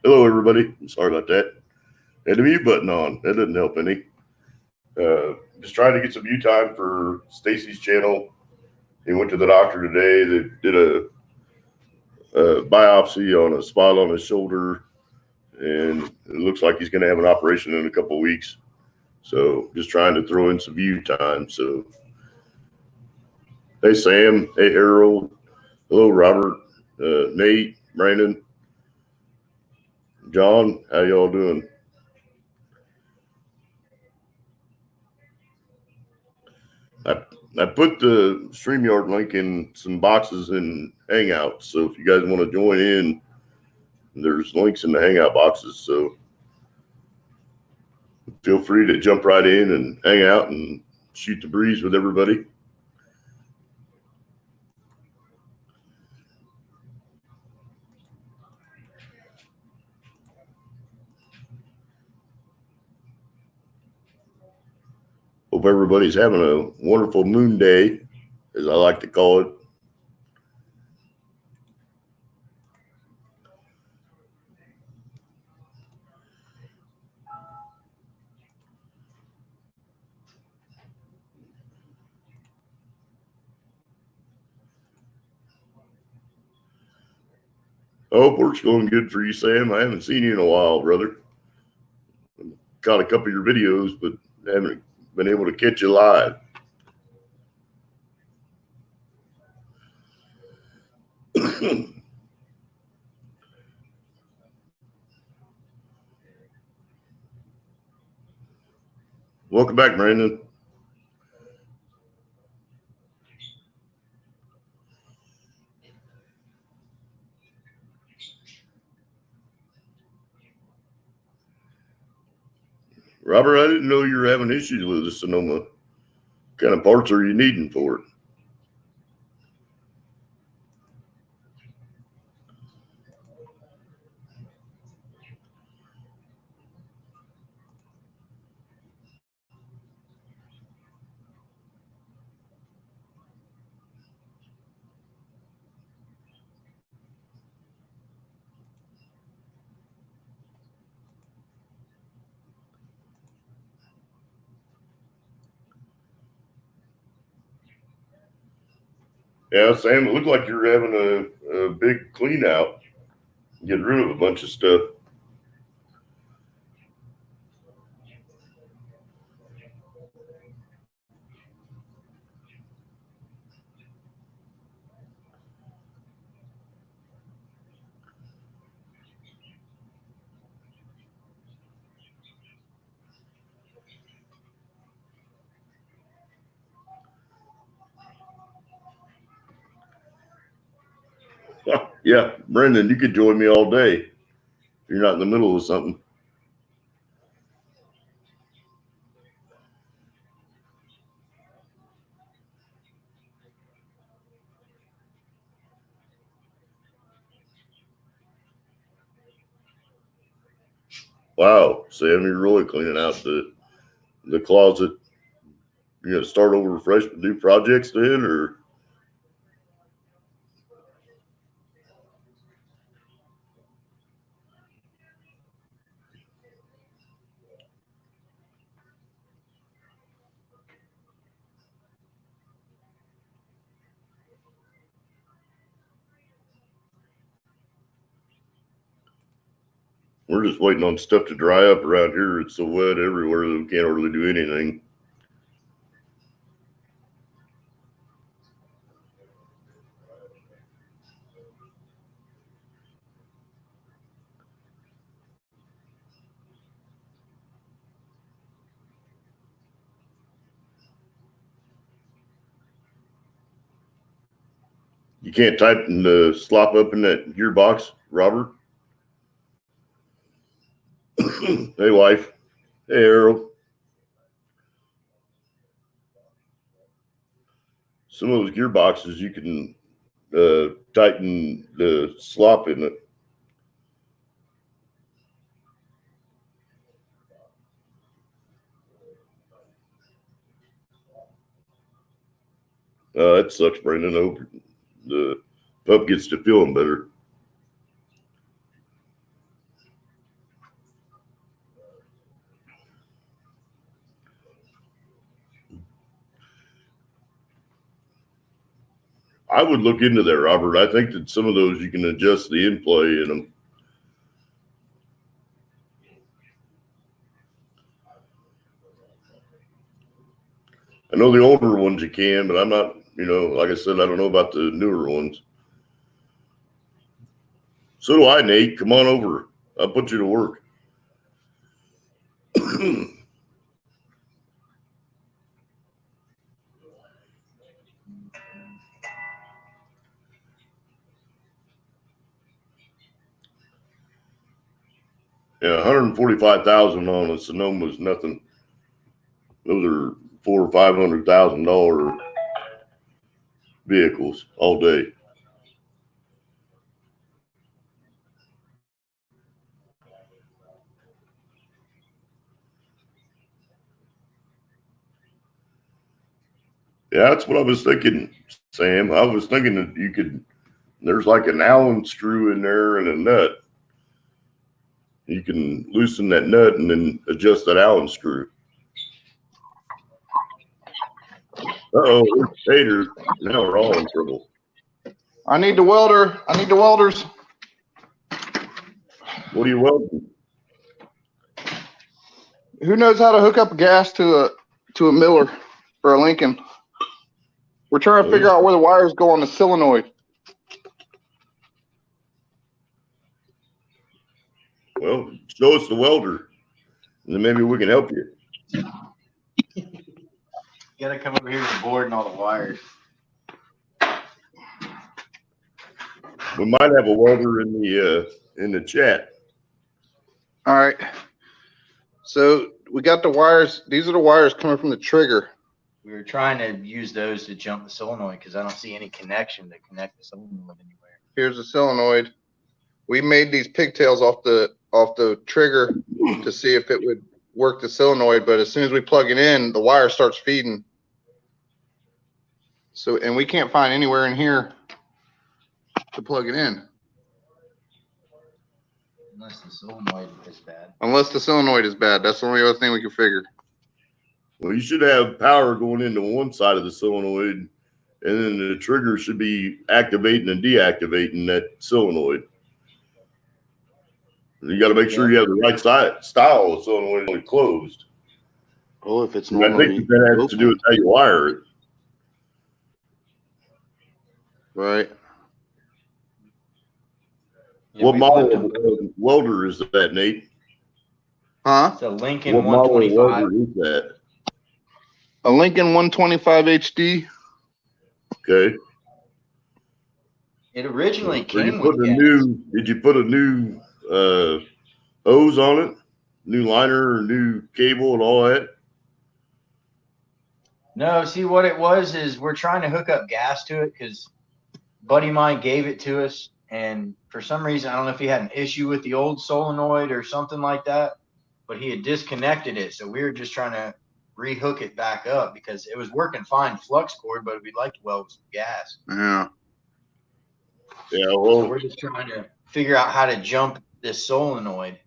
Hello, everybody. Sorry about that. Had the mute button on. That doesn't help any. Just trying to get some view time for Stacy's channel. He went to the doctor today. They did a biopsy on a spot on his shoulder, and it looks like he's going to have an operation in a couple of weeks. So just trying to throw in some view time. So, hey, Sam. Hey, Harold. Hello, Robert. Nate, Brandon, John. How y'all doing? I put the StreamYard link in some boxes in Hangouts. So if you guys want to join in, there's links in the Hangout boxes. So feel free to jump right in and hang out and shoot the breeze with everybody. Hope everybody's having a wonderful moon day, as I like to call it. I hope work's going good for you, Sam. I haven't seen you in a while, brother. Caught a couple of your videos, but haven't been able to catch you live. Welcome back, Brandon. Robert, I didn't know you were having issues with the Sonoma. What kind of parts are you needing for it? Yeah, Sam, it looked like you were having a big clean out, get rid of a bunch of stuff. Yeah, Brendan, you could join me all day if you're not in the middle of something. Wow, Sam, you're really cleaning out the closet. You gonna start over fresh with new projects then, or? We're just waiting on stuff to dry up around here. It's so wet everywhere that we can't really do anything. You can't type in the slop up in that gearbox, Robert. Hey, wife. Hey, Harold. Some of those gearboxes you can tighten the slop in it. That sucks, Brandon. I hope the pup gets to feeling better. I would look into that, Robert. I think that some of those you can adjust the in play in them. I know the older ones you can, but I'm not, like I said, I don't know about the newer ones. So do I, Nate. Come on over. I'll put you to work. Yeah, 145,000 on a Sonoma is nothing. Those are $400,000 or $500,000 vehicles all day. Yeah, that's what I was thinking, Sam. I was thinking that you could. There's like an Allen screw in there and a nut. You can loosen that nut and then adjust that Allen screw. Uh-oh, haters. Now we're all in trouble. I need the welder. I need the welders. What are you welding? Who knows how to hook up gas to a Miller or a Lincoln? We're trying to figure out where the wires go on the solenoid. Well, show us the welder, and then maybe we can help you. You gotta come over here to the board and all the wires. We might have a welder in the chat. All right. So we got the wires. These are the wires coming from the trigger. We were trying to use those to jump the solenoid because I don't see any connection to connect the solenoid anywhere. Here's the solenoid. We made these pigtails off the trigger to see if it would work the solenoid, but as soon as we plug it in, the wire starts feeding. So, and we can't find anywhere in here to plug it in. Unless the solenoid is bad. Unless the solenoid is bad. That's the only other thing we can figure. Well, you should have power going into one side of the solenoid, and then the trigger should be activating and deactivating that solenoid. You got to make sure you have the right style of solenoid when closed. Oh, if it's not, I think that has to do with how you wire it. Right. Yeah, What model of welder is that, Nate? Huh? It's a Lincoln What model of 125. welder is that? A Lincoln 125 HD. Okay. It originally Did you came put with a gas. did you put a new hose on it? New liner, new cable, and all that? No, see what it was is we're trying to hook up gas to it because buddy of mine gave it to us, and for some reason I don't know if he had an issue with the old solenoid or something like that, but he had disconnected it, so we were just trying to rehook it back up because it was working fine flux cord, but we'd like to weld some gas. Yeah. Yeah, So well, we're just trying to figure out how to jump this solenoid,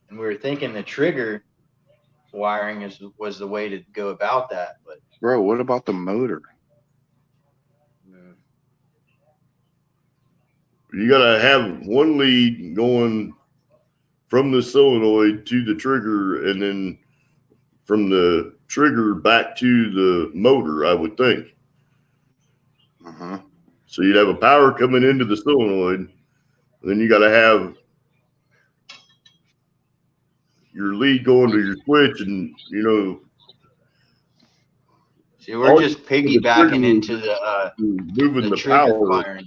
and we were thinking the trigger wiring was the way to go about that, but Bro, what about the motor? you got to have one lead going from the solenoid to the trigger, and then from the trigger back to the motor, I would think. Uh-huh. So you'd have a power coming into the solenoid, and then you got to have your lead going to your switch, and see, we're just piggybacking into moving the trigger power. wiring.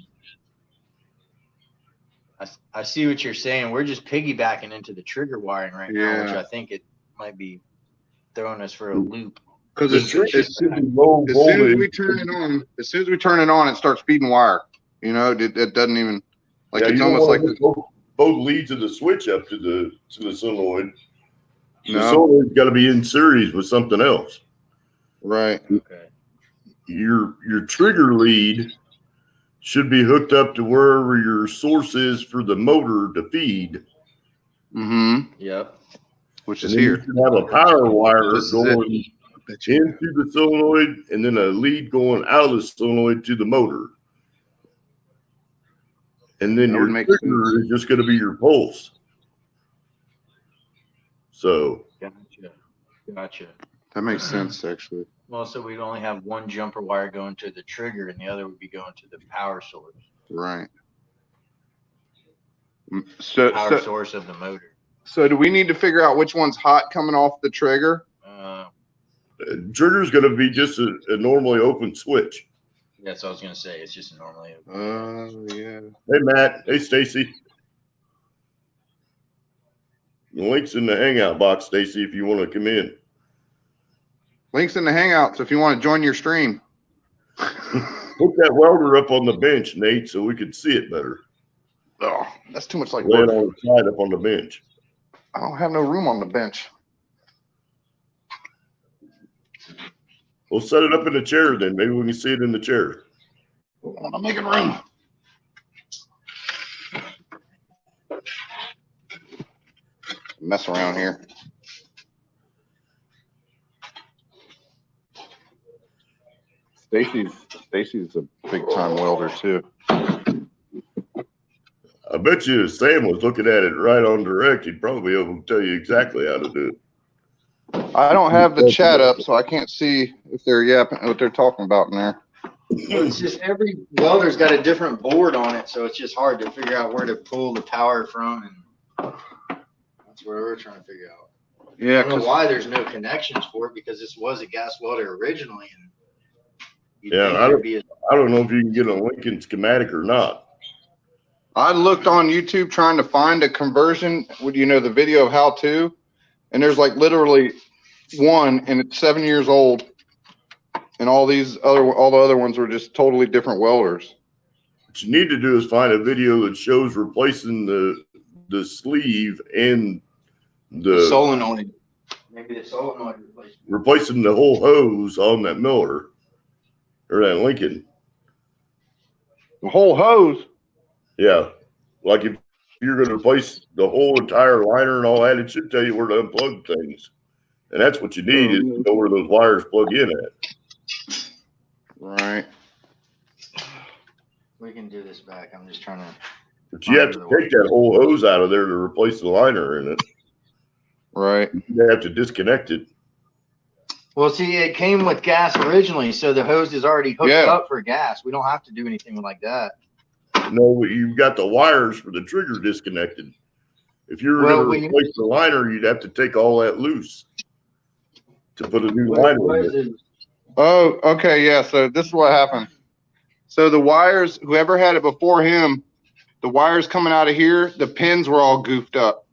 I see what you're saying. We're just piggybacking into the trigger wiring right now, which I think it might be throwing us for a loop. Because as soon as we turn it on, it starts feeding wire. It doesn't even it's almost like both leads of the switch up to the solenoid. The solenoid's got to be in series with something else. Right. Okay. Your trigger lead should be hooked up to wherever your source is for the motor to feed. Mm-hmm. Yep. Which is here. You should have a power wire going into the solenoid, and then a lead going out of the solenoid to the motor. And then That your would make trigger sense. is just going to be your pulse. So Gotcha. That makes sense, actually. Well, so we'd only have one jumper wire going to the trigger, and the other would be going to the power source. Right. Power source of the motor. So do we need to figure out which one's hot coming off the trigger? trigger's going to be just a normally open switch. That's what I was gonna say. It's just normally. Yeah. Hey, Matt. Hey, Stacy. The link's in the hangout box, Stacy, if you want to come in. Link's in the Hangouts if you want to join your stream. Put that welder up on the bench, Nate, so we can see it better. Oh, that's too much like Lay it work. on the side up on the bench. I don't have no room on the bench. We'll set it up in the chair then. Maybe we can see it in the chair. I'm making room. Mess around here. Stacy's a big time welder too. I bet you if Sam was looking at it right on direct, he'd probably be able to tell you exactly how to do it. I don't have the chat up, so I can't see if they're yapping what they're talking about in there. Well, it's just every welder's got a different board on it, so it's just hard to figure out where to pull the power from, and that's where we're trying to figure out. Yeah, I don't know why there's no connections for it, because this was a gas welder originally, and Yeah, I don't know if you can get a Lincoln schematic or not. I looked on YouTube trying to find a conversion. Would you know the video of how to? And there's like literally one, and it's 7 years old, and all the other ones were just totally different welders. What you need to do is find a video that shows replacing the sleeve and the solenoid. Maybe the solenoid replacement. Replacing the whole hose on that Miller or that Lincoln. The whole hose. Yeah, like if you're going to replace the whole entire liner and all that, it should tell you where to unplug things, and that's what you need is to know where those wires plug in at. Right. We can do this back. I'm just trying to. But you have to take that whole hose out of there to replace the liner in it. Right. You have to disconnect it. Well, see, it came with gas originally, so the hose is already hooked up for gas. We don't have to do anything like that. No, you've got the wires for the trigger disconnected. If you were going to replace the liner, you'd have to take all that loose to put a new liner in it. Oh, okay, yeah. So this is what happened. So the wires, whoever had it before him, the wires coming out of here, the pins were all goofed up.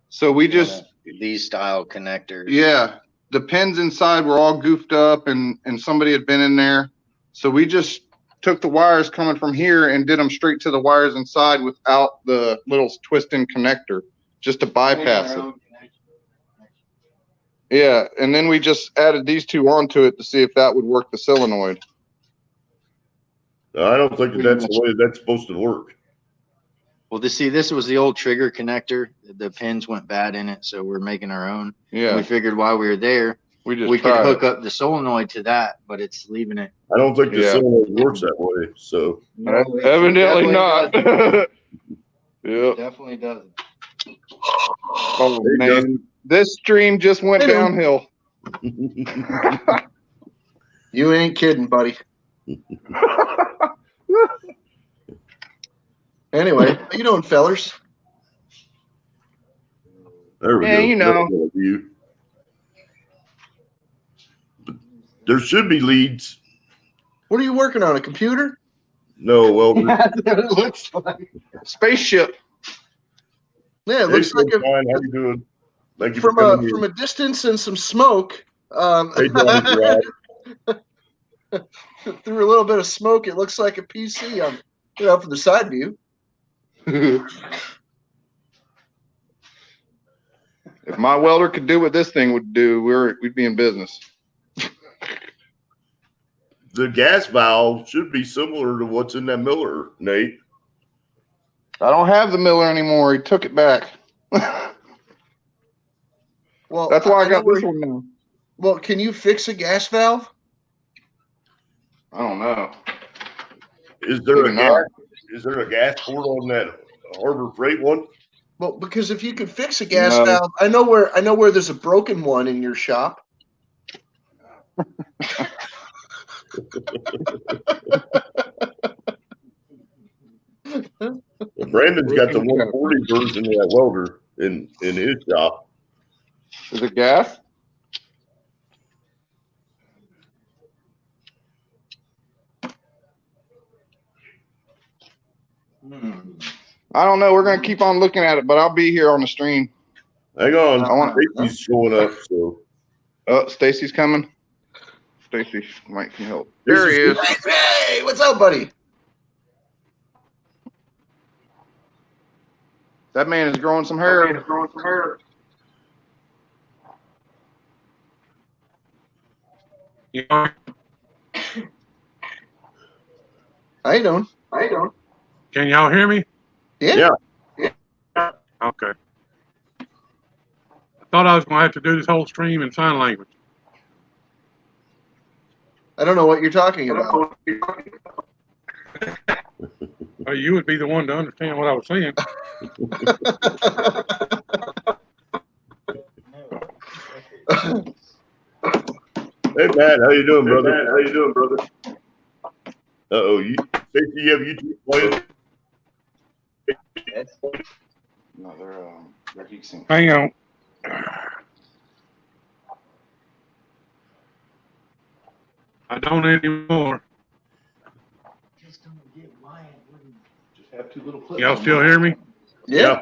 So we just these style connectors. Yeah, the pins inside were all goofed up, and somebody had been in there. So we just took the wires coming from here and did them straight to the wires inside without the little twisting connector, just to bypass it. Yeah, and then we just added these two onto it to see if that would work the solenoid. I don't think that's the way that's supposed to work. Well, this was the old trigger connector. The pins went bad in it, so we're making our own. Yeah. We figured while we were there, we could hook up the solenoid to that, but it's leaving it. I don't think the solenoid works that way. So evidently not. Yeah, definitely doesn't. Oh man, this stream just went downhill. You ain't kidding, buddy. Anyway, how you doing, fellers? There we go. You know. There should be leads. What are you working on? A computer? No, well, That's what it looks like. Spaceship. Yeah, it looks like how you doing? Thank you from for a distance and some smoke. Hey, Johnny, through a little bit of smoke, it looks like a PC on from the side view. If my welder could do what this thing would do, we'd be in business. The gas valve should be similar to what's in that Miller, Nate. I don't have the Miller anymore. He took it back. Well, that's why I got this one now. Well, can you fix a gas valve? I don't know. Is there is there a gas port on that Harbor Freight one? Well, because if you could fix a gas No. valve, I know where there's a broken one in your shop. Brandon's got the 140 version of that welder in his shop. Is it gas? I don't know. We're gonna keep on looking at it, but I'll be here on the stream. Hang on, I want- Stacy's showing up. So Oh, Stacy's coming. Stacy might can help. There he is. Hey, what's up, buddy? That man is growing some hair. Yeah. How you doing? Can y'all hear me? Yeah. Okay. I thought I was going to have to do this whole stream in sign language. I don't know what you're talking about. You would be the one to understand what I was saying. hey Matt, how you doing, brother? Uh-oh, Stacy, you have YouTube playing? No, they're heat sink. Hang on. I don't anymore. Just have two little clips. Y'all still hear me? Yeah.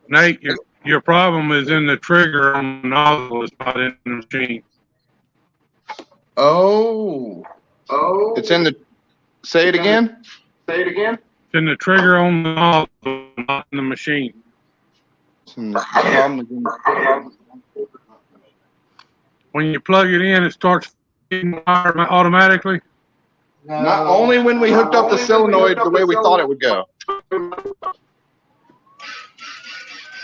Nate, your problem is in the trigger on the nozzle. It's not in the machine. Oh. It's in the. Say it again. It's in the trigger on the nozzle, not in the machine. It's in the problem is in the- When you plug it in, it starts feeding wire automatically. Not only when we hooked up the solenoid the way we thought it would go.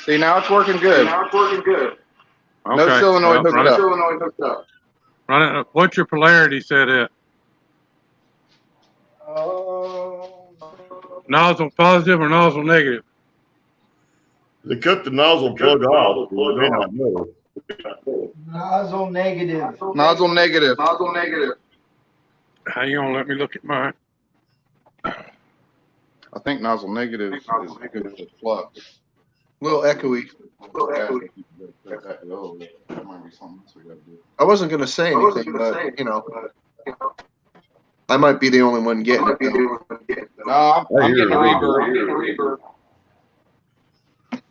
See, now it's working good. No Okay. solenoid Well, hooked up. Run it. What's your polarity set at? Nozzle positive or nozzle negative? They cut the nozzle plug off. You may not know. Nozzle negative. Nozzle negative. Hang on, let me look at mine. I think nozzle negative is good as a flux. A little echoey. That might be something else we gotta do. I wasn't gonna say anything, but you know, I might be the only one getting it. No, I'm getting a reverb.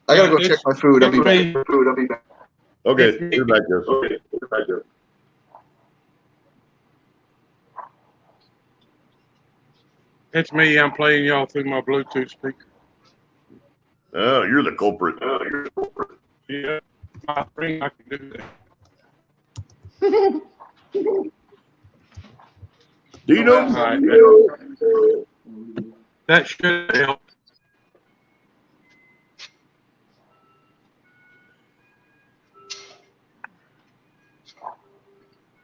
I gotta go check my food. I'll be back. Okay, you're back there. It's me. I'm playing y'all through my Bluetooth speaker. Oh, you're the culprit. Yeah, my thing, I can do that. Do you know? All right, that should help.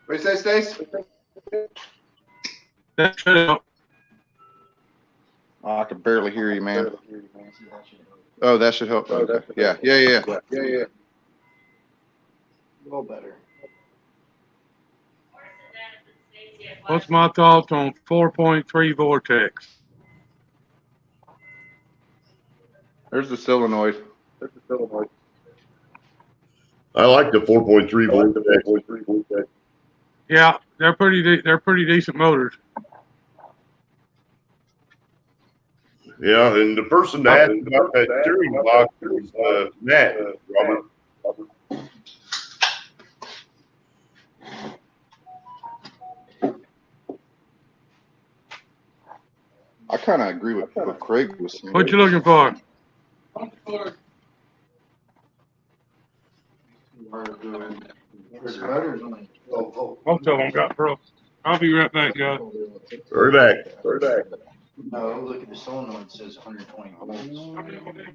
What do you say, Stace? That should help. Oh, I can barely hear you, man. Oh, that should help. Okay. Yeah. A little better. What's my thoughts on 4.3 vortex? There's the solenoid. I like the 4.3 volt. Yeah, they're pretty decent motors. Yeah, and the person that asked about that steering box is Matt, Robert. I kind of agree with what Craig was saying. What you looking for? Most of them got broke. I'll be right back, guys. Hurry back. No, look at the solenoid. It says 120 volts.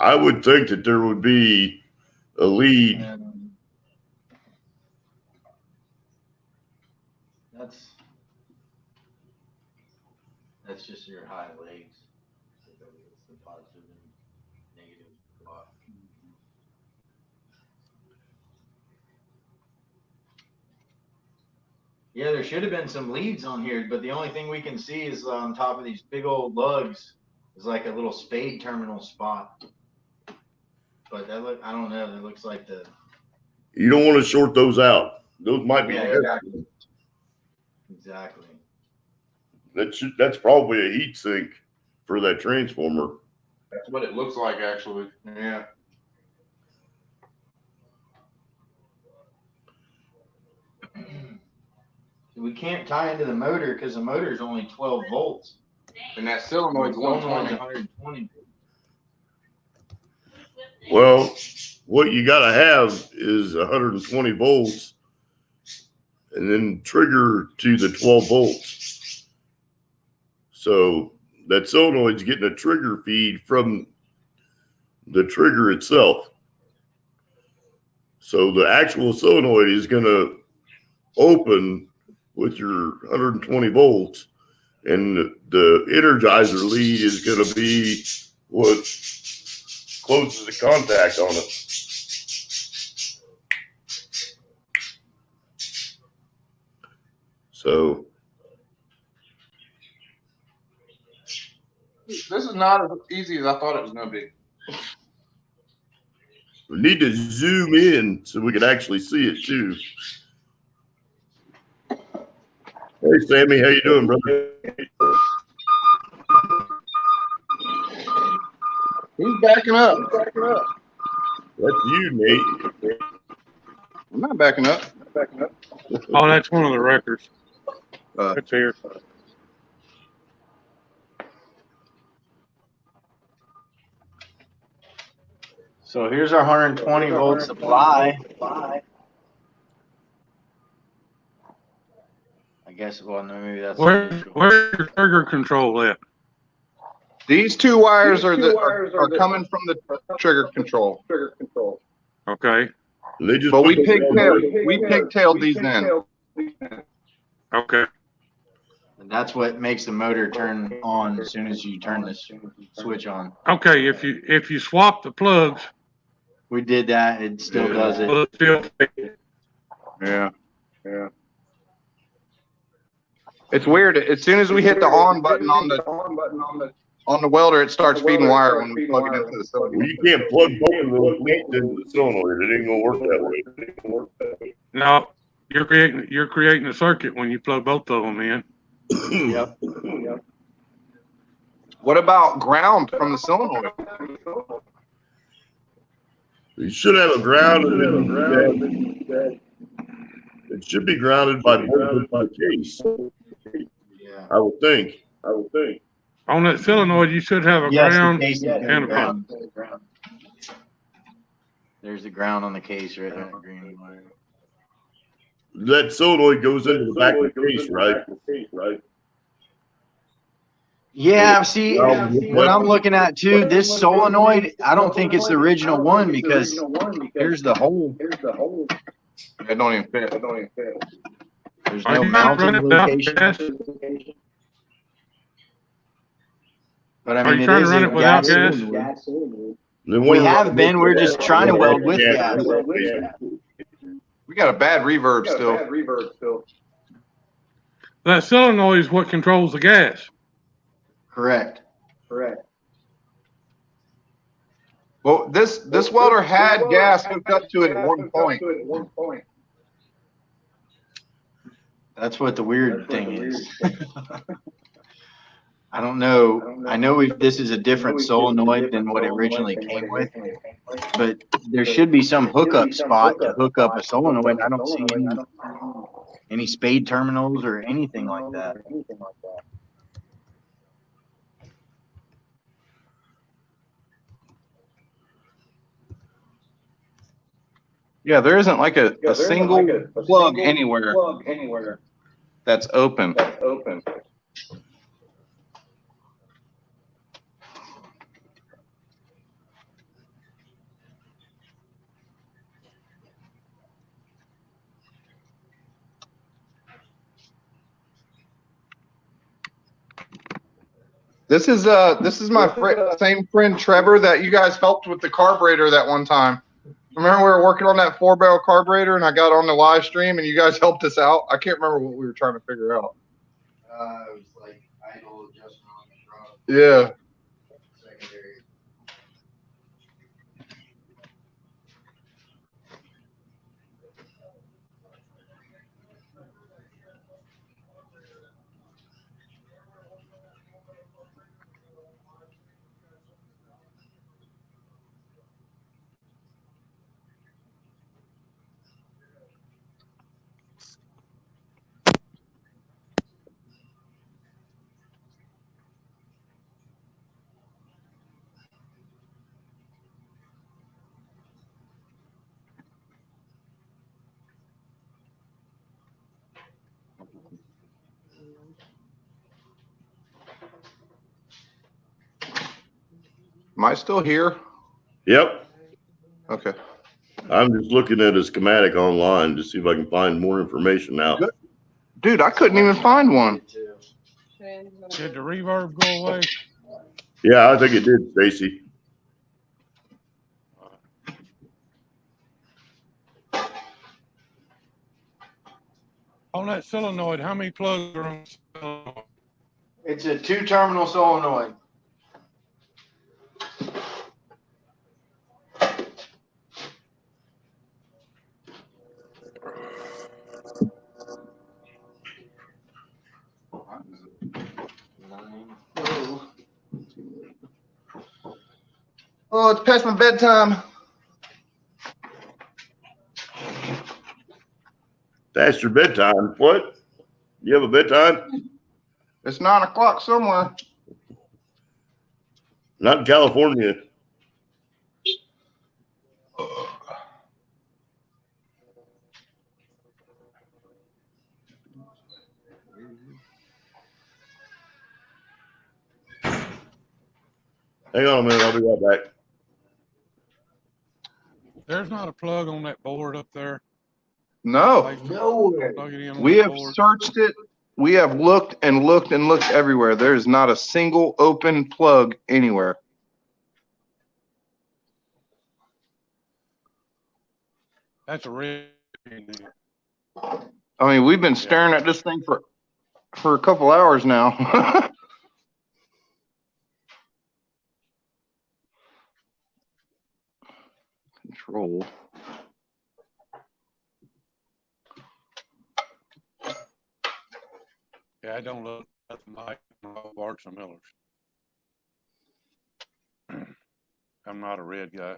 I would think that there would be a lead. That's just your high legs. It's the positive and negative block. Yeah, there should have been some leads on here, but the only thing we can see is on top of these big old lugs is like a little spade terminal spot. But that look, I don't know. That looks like the. You don't want to short those out. Those might be. Yeah, exactly. Exactly. That's probably a heat sink for that transformer. That's what it looks like, actually. Yeah. We can't tie into the motor because the motor is only 12 volts. And that solenoid's 120. Well, what you got to have is 120 volts and then trigger to the 12 volts. So that solenoid's getting a trigger feed from the trigger itself. So the actual solenoid is going to open with your 120 volts, and the energizer lead is going to be what closes the contact on it. So This is not as easy as I thought it was going to be. we need to zoom in so we can actually see it too. Hey, Sammy, how you doing, brother? Who's backing up? That's you, Nate. I'm not backing up. Oh, that's one of the records. It's here. So here's our 120 volt supply. I guess, well, no, maybe that's. Where's your trigger control at? These two wires are coming from the trigger control. Okay. They just But we put the- pigtailed these in. Okay. And that's what makes the motor turn on as soon as you turn this switch on. Okay. If you swap the plugs, We did that. It still does it. will it still Yeah. It's weird. As soon as we hit the on button on the welder, it starts feeding wire when we plug it into the Well, cylinder. you can't plug both of those leads into the solenoid. It ain't gonna work that way. No, you're creating a circuit when you plug both of them in. Yep. What about ground from the solenoid? You should have a ground, it should be grounded by the case. Yeah. I would think. On that solenoid, you should have a Yes, the ground case is and a ground. There's the ground on the case right there. Green wire. That solenoid goes into the back of the case, right? Yeah, see, what I'm looking at too, this solenoid, I don't think it's the original one because here's the hole. It don't even fit. There's Are no you mounting running without location. gas? But I Are mean, you it trying to is run a it without gas gas? cylinder. We have been. We're just trying to weld with gas. We got a bad reverb still. That solenoid is what controls the gas. Correct. Well, this welder had gas hooked up to it at one point. That's what the weird thing is. I don't know. I know this is a different solenoid than what it originally came with, but there should be some hookup spot to hook up a solenoid. I don't see any spade terminals or anything like that. Yeah, there isn't like a single plug anywhere that's open. This is my same friend Trevor that you guys helped with the carburetor that one time. Remember we were working on that 4-barrel carburetor and I got on the live stream and you guys helped us out? I can't remember what we were trying to figure out. It was like idle adjustment on the truck. Yeah. Secondary. Am I still here? Yep. Okay. I'm just looking at a schematic online to see if I can find more information out. Good. Dude, I couldn't even find one. Did the reverb go away? Yeah, I think it did, Stacy. On that solenoid, how many plugs are on the solenoid? It's a 2-terminal solenoid. Oh, it's past my bedtime. That's your bedtime. What? You have a bedtime? It's 9 o'clock somewhere. Not in California. Hang on a minute. I'll be right back. There's not a plug on that board up there. No. Nowhere. Plug it in on We that have board. searched it. We have looked and looked and looked everywhere. There is not a single open plug anywhere. That's a red. I mean, we've been staring at this thing for a couple hours now. Control. Yeah, I don't look nothing like Barks and Millers. I'm not a red guy.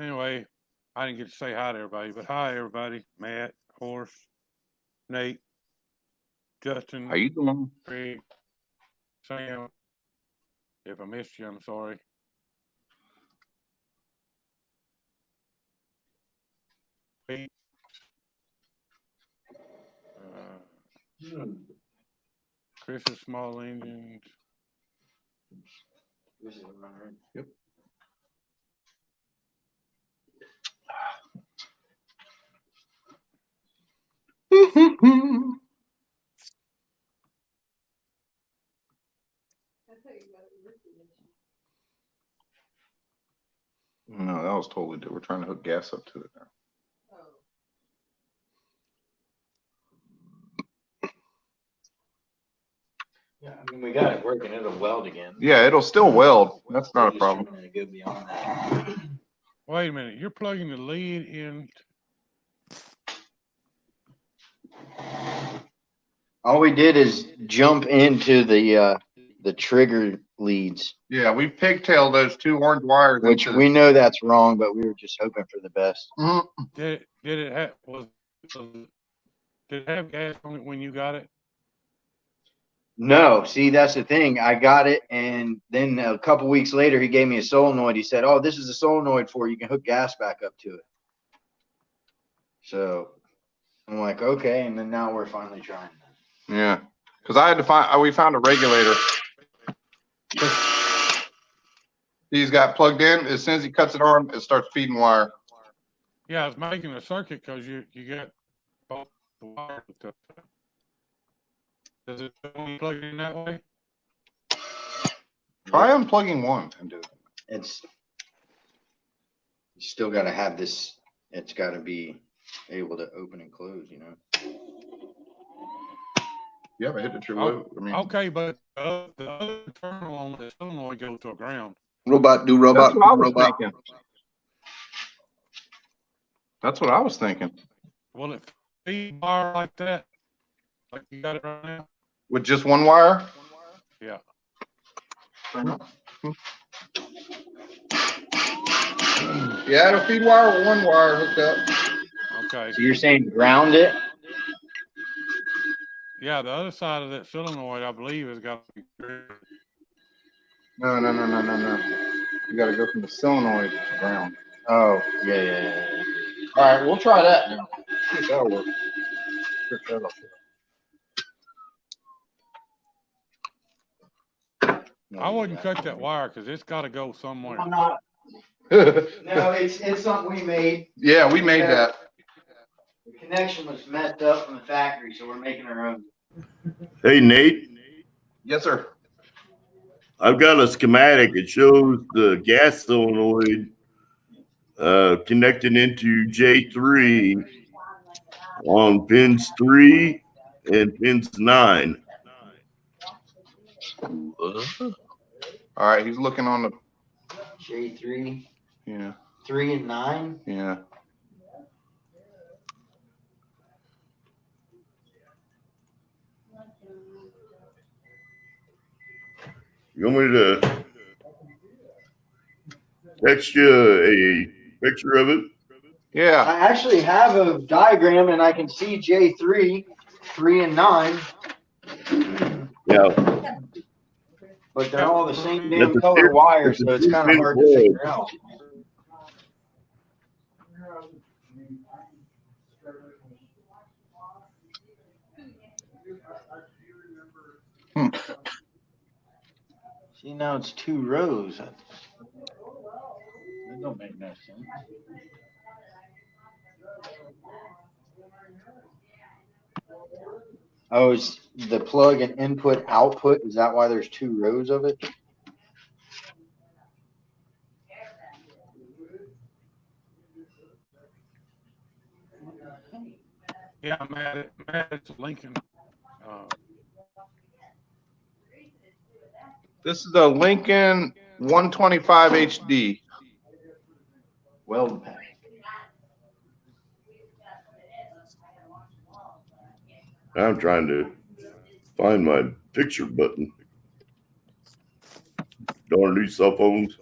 Anyway, I didn't get to say hi to everybody, but hi everybody. Matt, Horace, Nate, Justin, How you doing? Craig, Sam. If I missed you, I'm sorry. Pete, Chris's small engines. Yep. No, that was totally different. We're trying to hook gas up to it now. Yeah, I mean, we got it working. It'll weld again. Yeah, it'll still weld. That's not a problem. We're just trying to go beyond that. Wait a minute, you're plugging the lead in. All we did is jump into the trigger leads, Yeah, we pigtailed those 2 orange wires. which into we know that's wrong, but we were just hoping for the best. Did it have did it have gas on it when you got it? No, see, that's the thing. I got it, and then a couple weeks later, he gave me a solenoid. He said, "Oh, this is a solenoid for you. You can hook gas back up to it." So I'm like, okay, and then now we're finally trying that. Yeah, because I had to find. We found a regulator. He's got plugged in. As soon as he cuts it on, it starts feeding wire. Yeah, I was making a circuit because you got both the wire hooked up. Does it only plug in that way? Try unplugging one and do it. It's you still got to have this. It's got to be able to open and close. You know. Yeah, but hit the true. Oh, I mean, okay, but the other terminal on the solenoid goes to a ground. Robot, do robot, that's what I do was robot. thinking. That's what I was thinking. Will it feed wire like that? Like you got it right now? With just one wire? Yeah. Yeah, it'll feed wire with one wire hooked up. Okay. So you're saying ground it? Yeah, the other side of that solenoid, I believe, has got to be grounded. No. You got to go from the solenoid to ground. Oh, yeah. All right, we'll try that now. See if that'll work. Pick that up. I wouldn't cut that wire because it's got to go somewhere. I'm not. No, it's something we made. Yeah, we made that. The connection was messed up from the factory, so we're making our own. Hey, Nate, Yes, sir. I've got a schematic. It shows the gas solenoid connecting into J3 on pins 3 and pins 9. All right, he's looking on the. J3, Yeah. 3 and 9. Yeah. You want me to text you a picture of it? Yeah. I actually have a diagram, and I can see J3, 3 and 9. Yeah. But they're all the same That's damn a color thin- wire, that's a so it's kind of thin hard to cord. figure out. See, now it's 2 rows. That don't make no sense. Oh, is the plug and input output? Is that why there's 2 rows of it? Yeah, Matt, it's Lincoln. This is the Lincoln 125 HD. Weld pack. I'm trying to find my picture button. Darn these cell phones.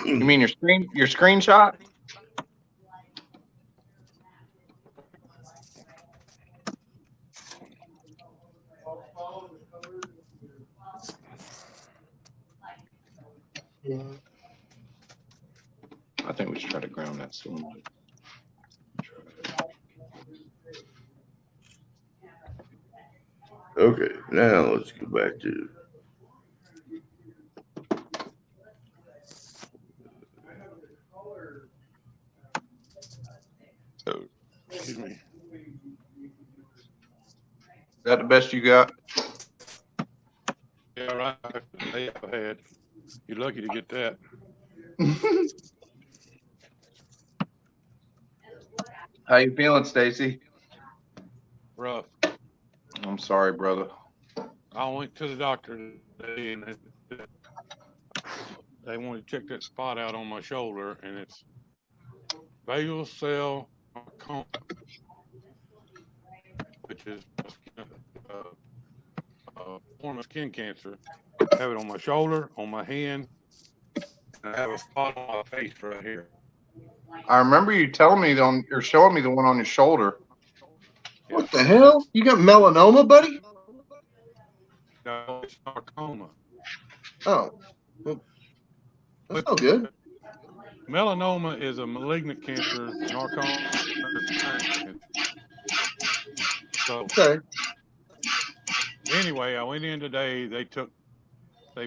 You mean your screenshot? Yeah. I think we should try to ground that solenoid. Okay, now let's go back to. Excuse me. Is that the best you got? Yeah, right. They have had. You're lucky to get that. How you feeling, Stacy? Rough. I'm sorry, brother. I went to the doctor today and they wanted to check that spot out on my shoulder, and it's basal cell sarcoma, which is a form of skin cancer. I have it on my shoulder, on my hand, and I have a spot on my face right here. I remember you telling me or showing me the one on your shoulder. What the hell? You got melanoma, buddy? No, it's sarcoma. Oh. Well, that's no good. Melanoma is a malignant cancer. Sarcoma is cancer. So Okay. anyway, I went in today. They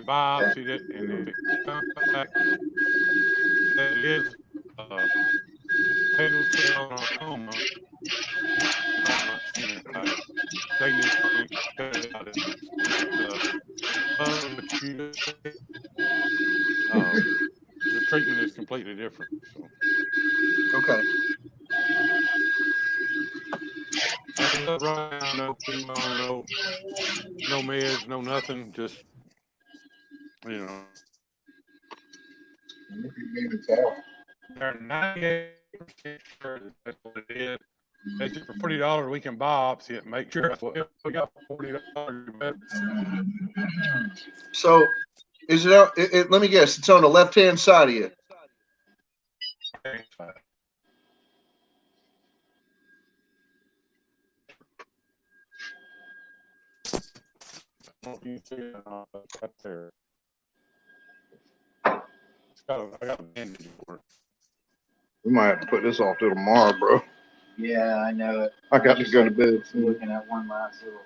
biopsied it, and it comes back that it is basal cell sarcoma, I'm not seeing it. They just don't cut it out as much. What you just said, the treatment is completely different. So. Okay. As of right now, no chemo, no meds, no nothing. Just you know, they're 98% sure that that's what it is. They said for $40 we can biopsy it, and make sure that's what we got. $40. So, is it out? Let me guess. It's on the left-hand side of you. You see it right there. I got a bandage for it. We might have to put this off till tomorrow, bro. Yeah, I know it. I got to go to bed. Looking at one last little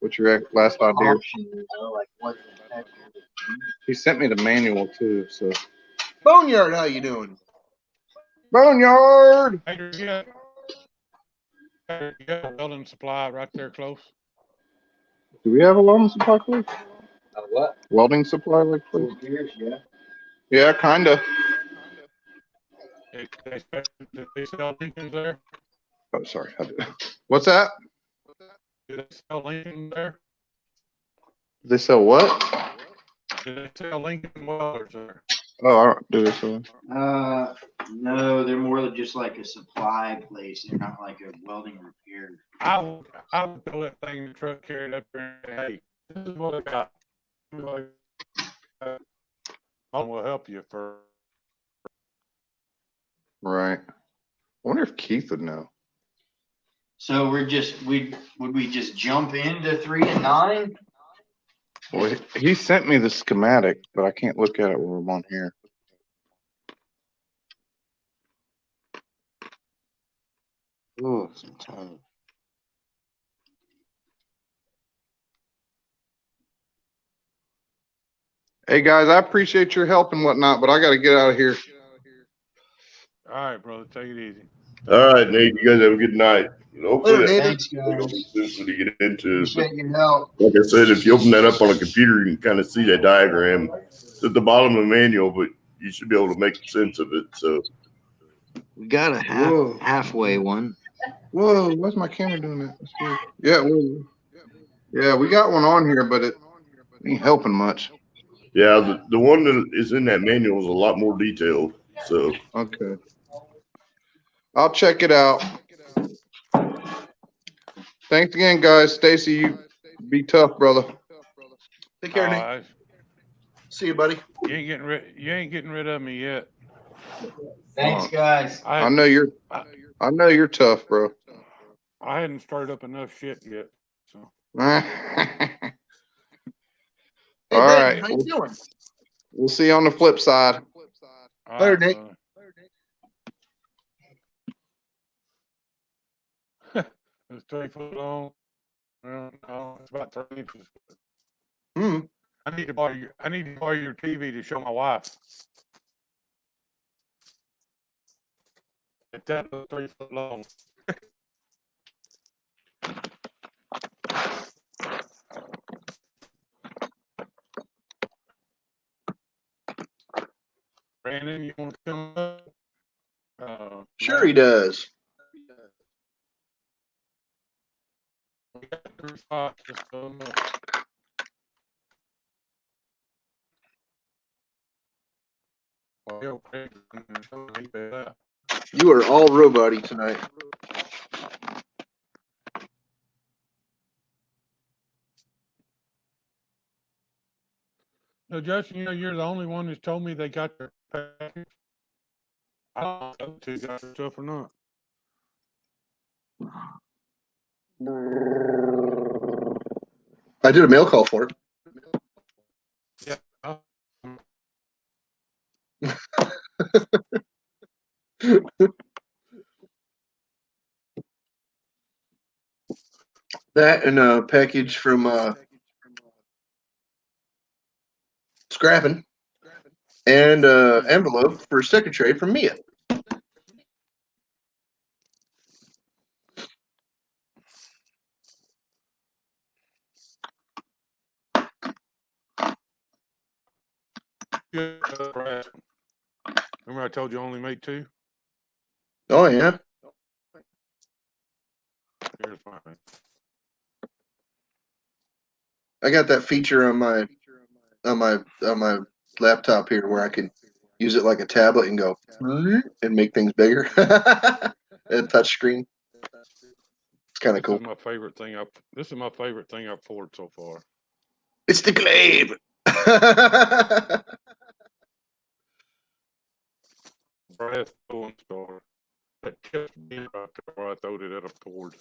What's your last idea? option, you know, like what the heck? He sent me the manual too, so. Boneyard, how you doing? Boneyard! Hey, you got a welding supply right there close. Do we have a welding supply close? What? Welding supply like close? Years, yeah. Yeah, kinda. They sell Lincolns there. Oh, sorry. What's that? Do they sell Lincoln there? They sell what? Do they sell Lincoln welders there? Oh, I don't do this one. No, they're more than just like a supply place. They're not like a welding repair. I would throw that thing in the truck, carry it up there, and say, hey, this is what I got. I will help you for. Right. I wonder if Keith would know. So would we just jump into 3 and 9? Well, he sent me the schematic, but I can't look at it when I'm on here. Oh, I'm tired. Hey guys, I appreciate your help and whatnot, but I got to get out of here. All right, brother, take it easy. All right, Nate. You guys have a good night. Hopefully, Later, that's Nathan. Thanks, guys. when you get into. Appreciate your help. Like I said, if you open that up on a computer, you can kind of see that diagram. It's at the bottom of the manual, but you should be able to make sense of it. So We got a halfway one. Whoa, why's my camera doing that? That's weird. Yeah, we got one on here, but it ain't helping much. yeah, the one that is in that manual is a lot more detailed. So Okay. I'll check it out. Thanks again, guys. Stacy, you be tough, brother. Take care, Nate. See you, buddy. You ain't getting rid of me yet. Thanks, guys. I know you're tough, bro. I hadn't started up enough shit yet. So Hey, All Ben, right. how you doing? We'll see you on the flip side. all Later, right, Nick. brother. It's 3 foot long. Well, no, it's about 3 inches. Hmm. I need to borrow your TV to show my wife. If that was 3 foot long. Brandon, you want to come up? Sure he does. We got 3 spots. Just fill them up. Well, yo, Craig, he bet that. You are all robot-y tonight. No, Justin, you're the only one who's told me they got their package. I don't know if the other 2 got their stuff or not. I did a mail call for it. Yeah. That and a package from Scrapping and envelope for secretary from Mia. Yeah, brass. Remember I told you I only made 2? Oh yeah. Here's mine. I got that feature on my laptop here where I can use it like a tablet and go and make things bigger. A touch screen. It's kind of cool. This is my favorite thing I've poured so far. It's the glaive. Brass Golden Star. That kept me right there where I throwed it at a poured.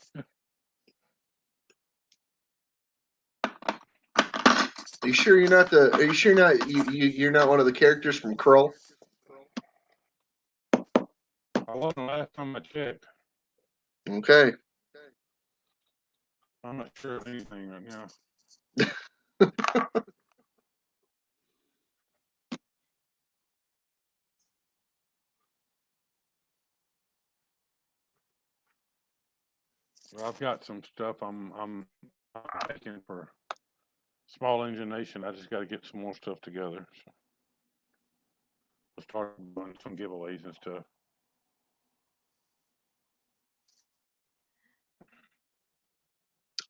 Are you sure you're not you're not one of the characters from Krull? I wasn't last time I checked. Okay. I'm not sure of anything right now. Well, I've got some stuff I'm making for Small Engine Nation. I just got to get some more stuff together. So we'll start doing some giveaways and stuff.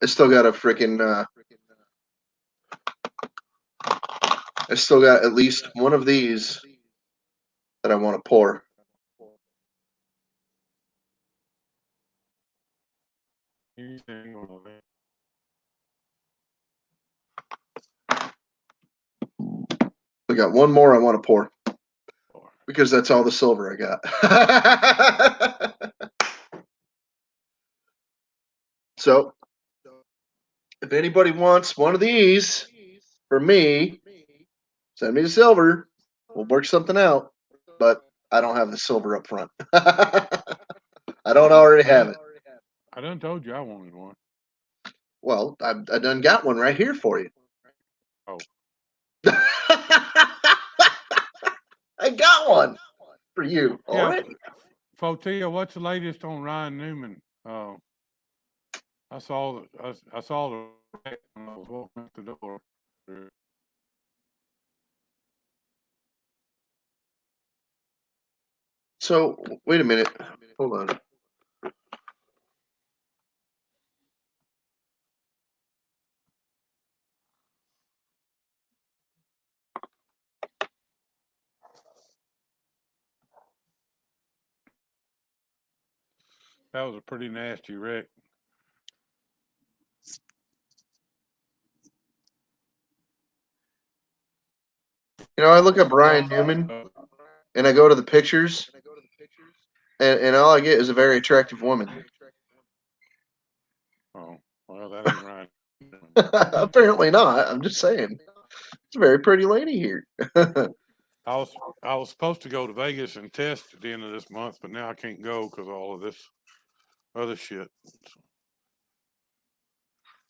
I still got a freaking. I still got at least one of these that I want to pour. I got one more I want to pour because that's all the silver I got. So, if anybody wants one of these for me, send me the silver. We'll work something out. But I don't have the silver up front. I don't already have it. I done told you I wanted one. Well, I done got one right here for you. Oh. I got one for you already. Fotia, what's the latest on Ryan Newman? I saw the when I was walking out the door. So wait a minute. Hold on. That was a pretty nasty wreck. You know, I look up Ryan Newman and I go to the pictures, and all I get is a very attractive woman. Oh, well, that ain't right. Apparently not. I'm just saying. It's a very pretty lady here. I was supposed to go to Vegas and test at the end of this month, but now I can't go because of all of this other shit. So,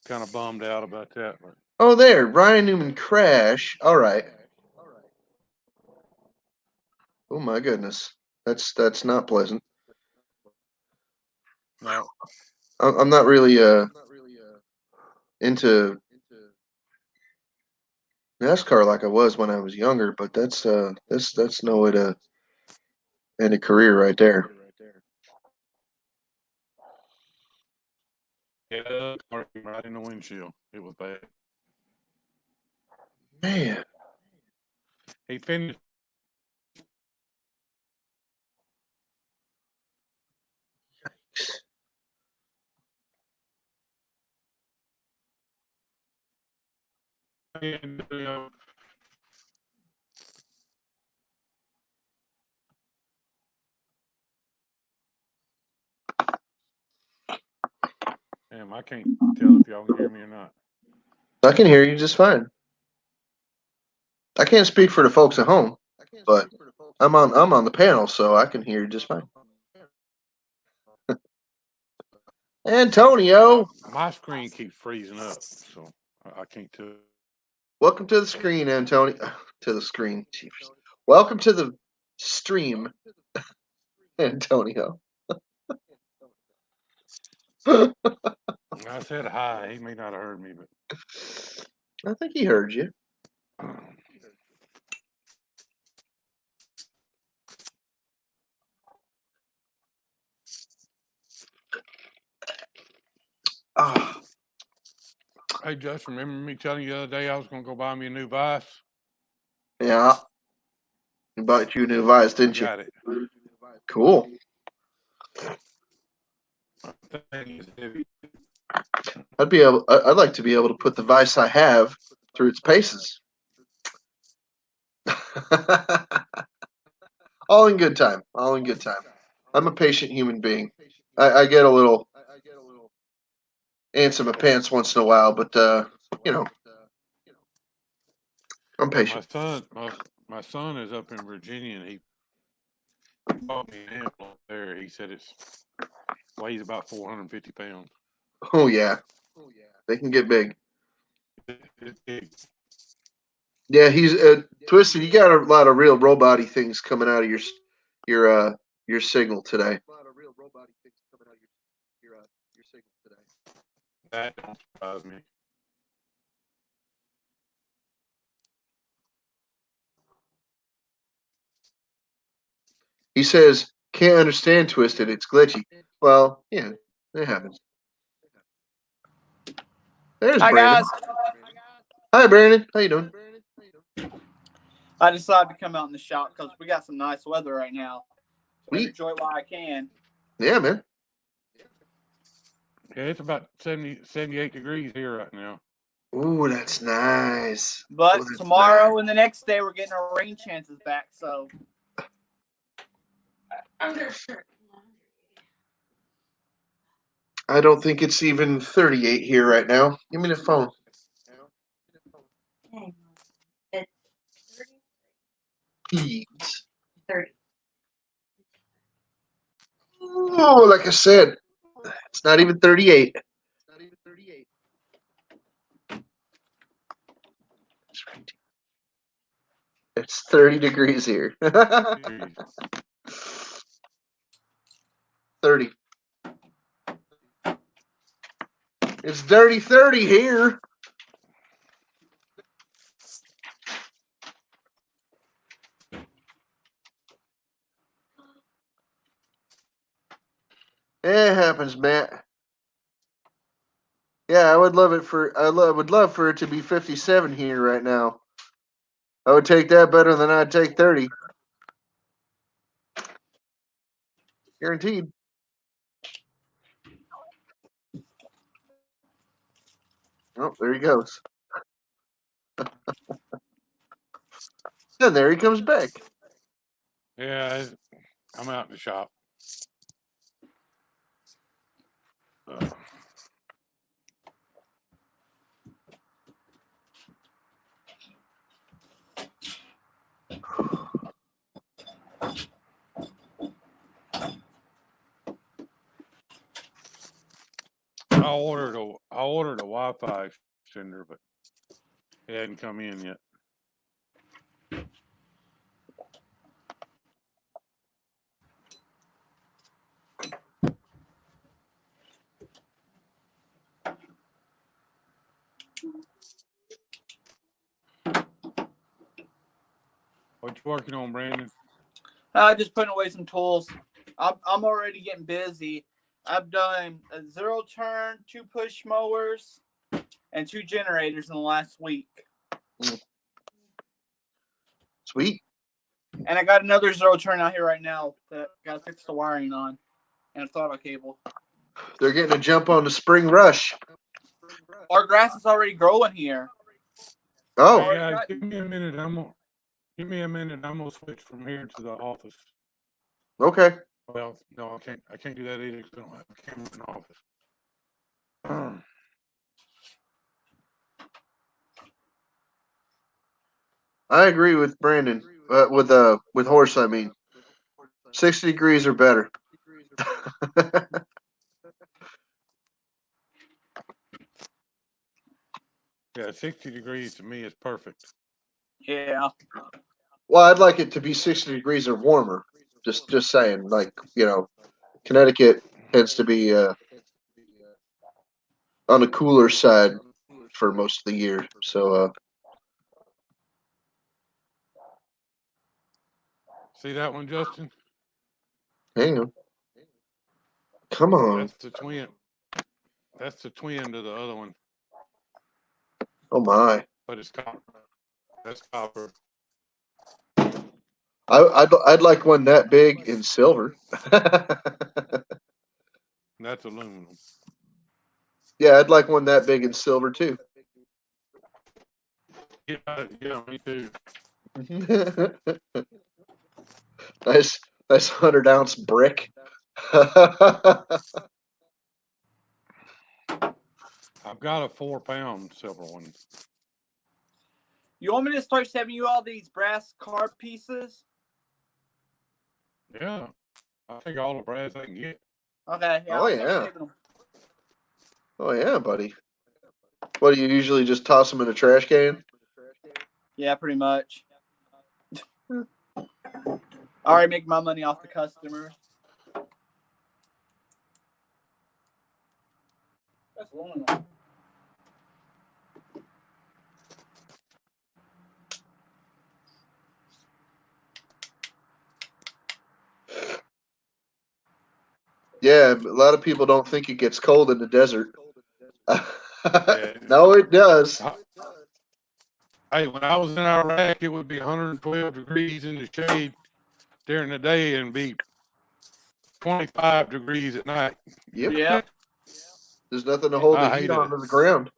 kind of bummed out about that. But. Oh, there, Ryan Newman crash. All right. Oh my goodness, that's not pleasant. No, I'm not really into NASCAR like I was when I was younger, but that's no way to end a career right there. yeah, right in the windshield. It was bad. Man, He finished. Damn, I can't tell if y'all can hear me or not. I can hear you just fine. I can't speak for the folks at home, but I'm on the panel, so I can hear you just fine. Antonio, My screen keeps freezing up, so I can't tell. welcome to the screen, Antonio. To the screen. Welcome to the stream, Antonio. I said hi. He may not have heard me, but I think he heard you. Hey, Justin, remember me telling you the other day I was going to go buy me a new vise? Yeah. You bought you a new vise, didn't you? Got it. Cool. That thing is heavy. I'd like to be able to put the vise I have through its paces. All in good time. All in good time. I'm a patient human being. I get a little ants in my pants once in a while, but you know, I'm patient. My son is up in Virginia, and he bought me an animal up there. He said it weighs about 450 pounds. Oh yeah, they can get big. It's big. Yeah, he's Twisted. You got a lot of real robot-y things coming out of your signal today. That don't surprise me. He says, "Can't understand Twisted. It's glitchy." Well, yeah, it happens. There's Hi Brandon. guys. Hi, Brandon. How you doing? I decided to come out in the shop because we got some nice weather right now. So Sweet. enjoy while I can. Yeah, man. Yeah, it's about 78 degrees here right now. Ooh, that's nice. But Ooh, that's tomorrow nice. and the next day we're getting our rain chances back. So I don't think it's even 38 here right now. Give me the phone. Please. 30. Oh, like I said, it's not even 38. It's 30 degrees here. 30. It's dirty 30 here. It happens, Matt. Yeah, I would love for it to be 57 here right now. I would take that better than I'd take 30. Guaranteed. Oh, there he goes. And there he comes back. Yeah, I'm out in the shop. I ordered a Wi-Fi extender, but it hadn't come in yet. What you working on, Brandon? just putting away some tools. I'm already getting busy. I've done a 0-turn, 2 push mowers, and 2 generators in the last week. Sweet. And I got another 0-turn out here right now that got to fix the wiring on, and a throttle cable. They're getting a jump on the spring rush. Our grass is already growing here. Oh. Hey guys, give me a minute. Give me a minute. I'm gonna switch from here to the office. Okay. Well, no, I can't do that either because I don't have a camera in the office. I agree with Brandon. With horse, I mean, 60 degrees or better. Yeah, 60 degrees to me is perfect. Yeah. Well, I'd like it to be 60 degrees or warmer. Just saying, like, Connecticut tends to be on the cooler side for most of the year. So, See that one, Justin? hang on. Come on. That's the twin. That's the twin to the other one. Oh my! but it's copper. That's copper. I'd like one that big in silver. That's aluminum. Yeah, I'd like one that big in silver too. Yeah, me too. nice 100-ounce brick. I've got a 4-pound silver one. You want me to start sending you all these brass card pieces? Yeah, I think all the brass I can get. Okay. Yeah, Oh, I'll start yeah. saving them. Oh yeah, buddy. What do you usually just toss them in a trash can? Yeah, pretty much. I already make my money off the customers. That's long enough. Yeah, a lot of people don't think it gets cold in the desert. Yeah. No, it does. Hey, when I was in Iraq, it would be 112 degrees in the shade during the day and be 25 degrees at night. Yep. Yeah. There's nothing to hold I the heat hated onto the ground.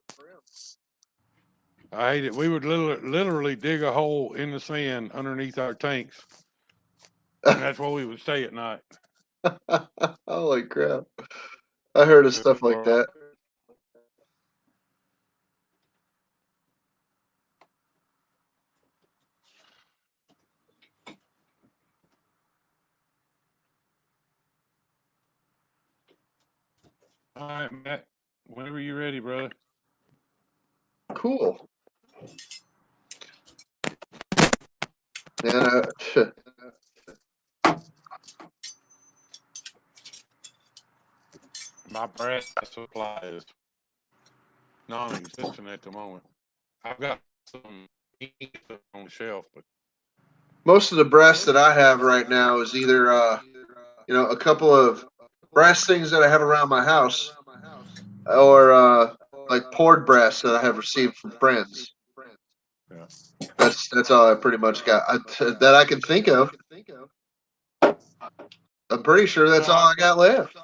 I hate it. We would literally dig a hole in the sand underneath our tanks, and that's where we would stay at night. Holy crap. I heard of stuff like that. All right, Matt. Whenever you're ready, brother. Cool. Yeah. My brass supply is non-existent at the moment. I've got some on the shelf, but Most of the brass that I have right now is either a couple of brass things that I have around my house, or like poured brass that I have received from friends. yeah. That's all I pretty much got that I can think of. I'm pretty sure that's all I got left.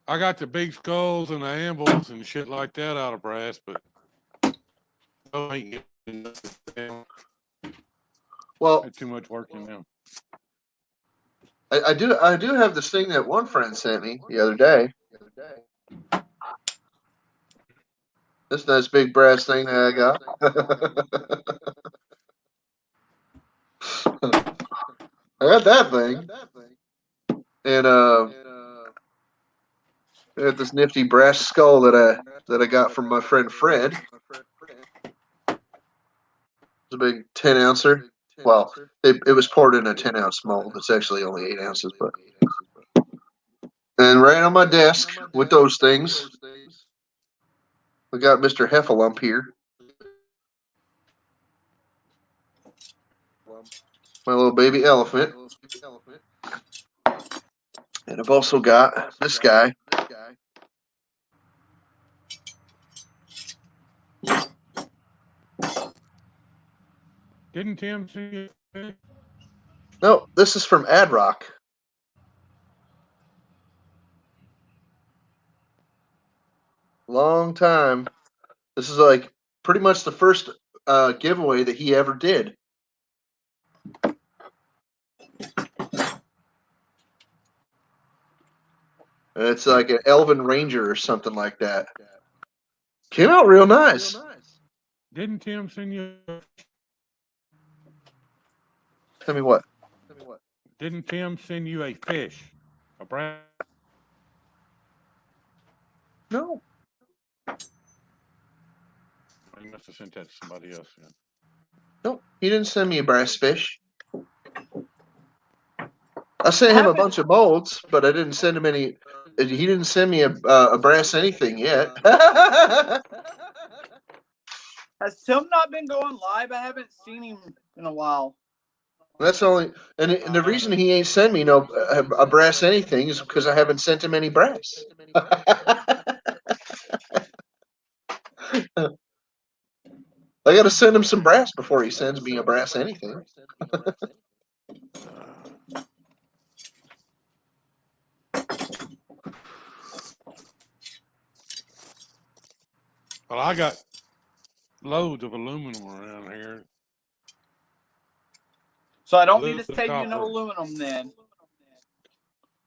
I got the big skulls and the anvils and shit like that out of brass, but I ain't getting nothing down. Well, Too much work in them. I do have this thing that one friend sent me the other day. This nice big brass thing that I got. I got that thing. And I got this nifty brass skull that I got from my friend Fred. It's a big 10-ouncer. Well, it was poured in a 10-ounce mold. It's actually only 8 ounces, but. And right on my desk with those things, we got Mr. Heffalump here. My little baby elephant. And I've also got this guy. Didn't Tim see you? No, this is from Ad Rock. Long time. This is like pretty much the first giveaway that he ever did. And it's like an Elven Ranger or something like that. Came out real nice. Didn't Tim send you? Tell me what? Didn't Tim send you a fish? A brown? No. He must have sent that to somebody else. Then. No, he didn't send me a brass fish. I sent him a bunch of molds, but I didn't send him any. He didn't send me a brass anything yet. Has Tim not been going live? I haven't seen him in a while. That's only, and the reason he ain't sent me no a brass anything is because I haven't sent him any brass. I got to send him some brass before he sends me a brass anything. Well, I got loads of aluminum around here. So I don't need Loads to of save you no copper. aluminum then.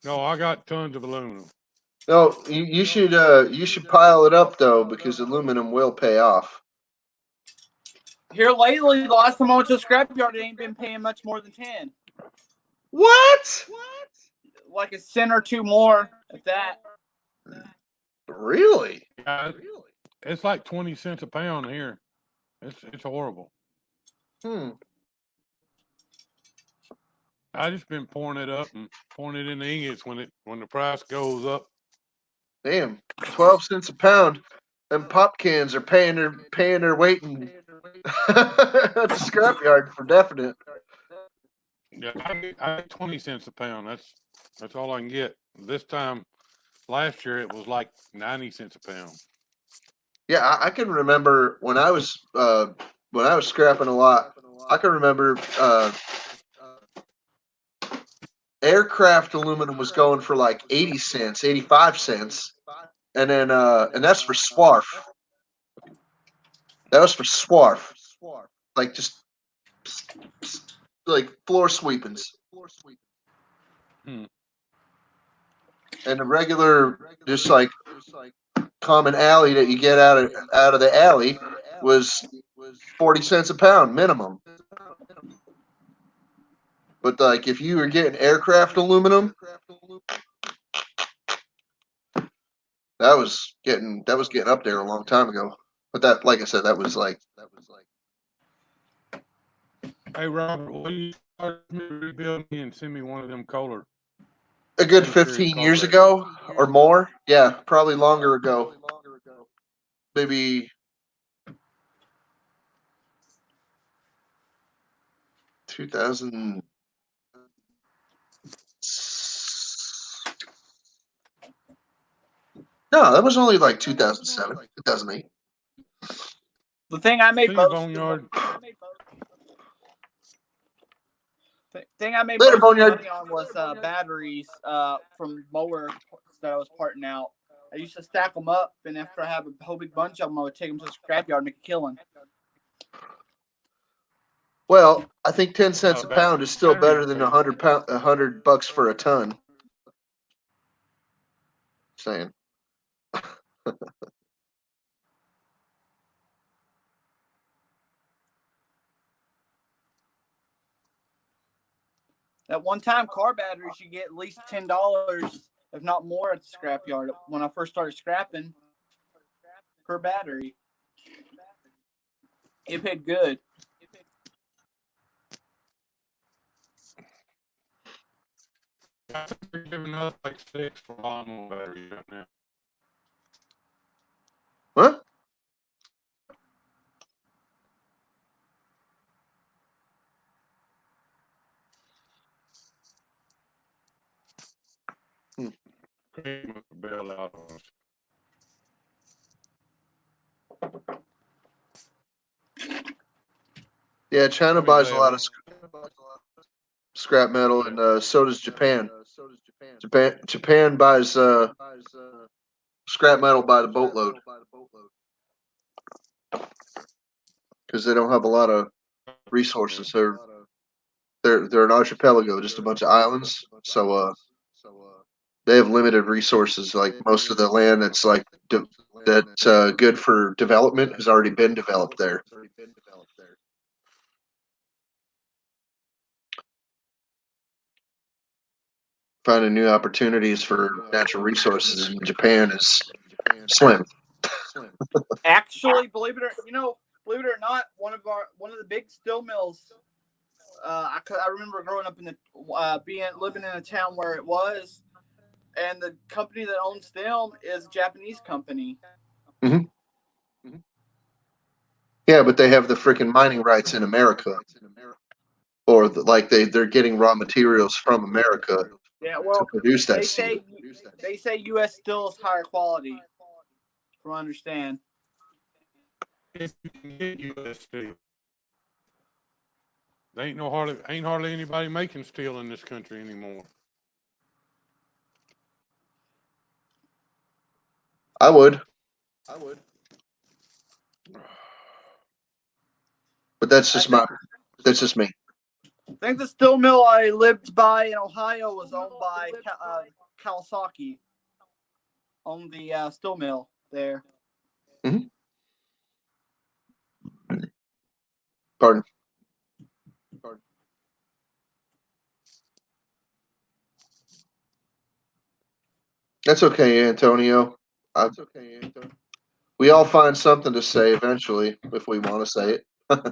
No, I got tons of aluminum. No, you should pile it up though, because aluminum will pay off. Here lately, the last time I went to a scrapyard, it ain't been paying much more than 10. What? Like a cent or two more, if that. Really? Yeah, it's like 20 cents a pound here. It's horrible. I just been pouring it up and pouring it in the ingots when the price goes up. Damn, 12 cents a pound. Them pop cans are paying their weight in at the scrapyard for definite. Yeah, I get 20 cents a pound. That's all I can get. This time last year it was like 90 cents a pound. Yeah, I can remember when I was scrapping a lot. I can remember aircraft aluminum was going for like 80 cents, 85 cents. And then and that's for swarf. That was for swarf. Like just like floor sweepings. Hmm. And the regular just like common alley that you get out of the alley was 40 cents a pound minimum. But like if you were getting aircraft aluminum, that was getting up there a long time ago. But that, like I said, that was like. Hey Robert, will you start rebuild me and send me one of them Kohler? A good 15 years ago or more. Yeah, probably longer ago. Maybe 2000. No, that was only like 2007, 2008. The thing I made Later, most Later, most Boneyard. money on was batteries from mower that I was parting out. I used to stack them up, and after I have a whole big bunch of them, I would take them to the scrapyard and make a killing. Well, I think 10 cents a pound is still better than $100 for a ton. Saying. At one time, car batteries you get at least $10, if not more, at the scrapyard. When I first started scrapping, per battery, it paid good. I think they're giving us like 6 for lawnmower batteries right now. What? Cream with the bell out on us. Yeah, China buys a lot of scrap metal, and so does Japan. Japan buys scrap metal by the boatload because they don't have a lot of resources. They're an archipelago, just a bunch of islands. So they have limited resources. Like most of the land that's like that's good for development has already been developed there. Finding new opportunities for natural resources in Japan is slim. Actually, believe it or not, one of the big steel mills. I remember growing up in the living in a town where it was, and the company that owns them is a Japanese company. Mm-hmm. Yeah, but they have the freaking mining rights in America, or they're getting raw materials from America. Yeah, well, to produce that they say U.S. steel is higher quality, from what I understand. if you can get U.S. steel. There ain't hardly anybody making steel in this country anymore. I would, but that's just me. I think the steel mill I lived by in Ohio was owned by Kawasaki. Owned the steel mill there. Mm-hmm. Pardon. That's okay, Antonio. We all find something to say eventually if we want to say it. I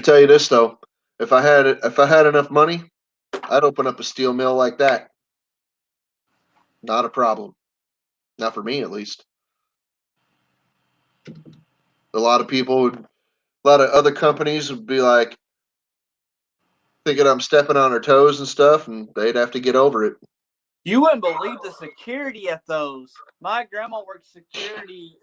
tell you this though, if I had enough money, I'd open up a steel mill like that. Not a problem. Not for me, at least. A lot of other companies would be like thinking I'm stepping on their toes and stuff, and they'd have to get over it. You wouldn't believe the security at those. My grandma worked security.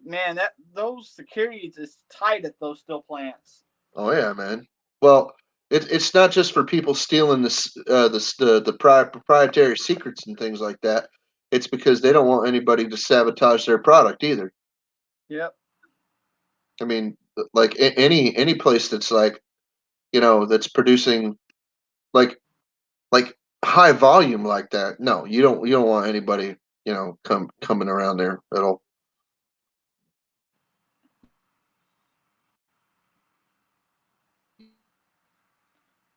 Man, those security is tight at those steel plants. Oh yeah, man. Well, it's not just for people stealing the proprietary secrets and things like that. It's because they don't want anybody to sabotage their product either. Yep. I mean, like any place that's like, that's producing like high volume like that. No, you don't want anybody, coming around there at all.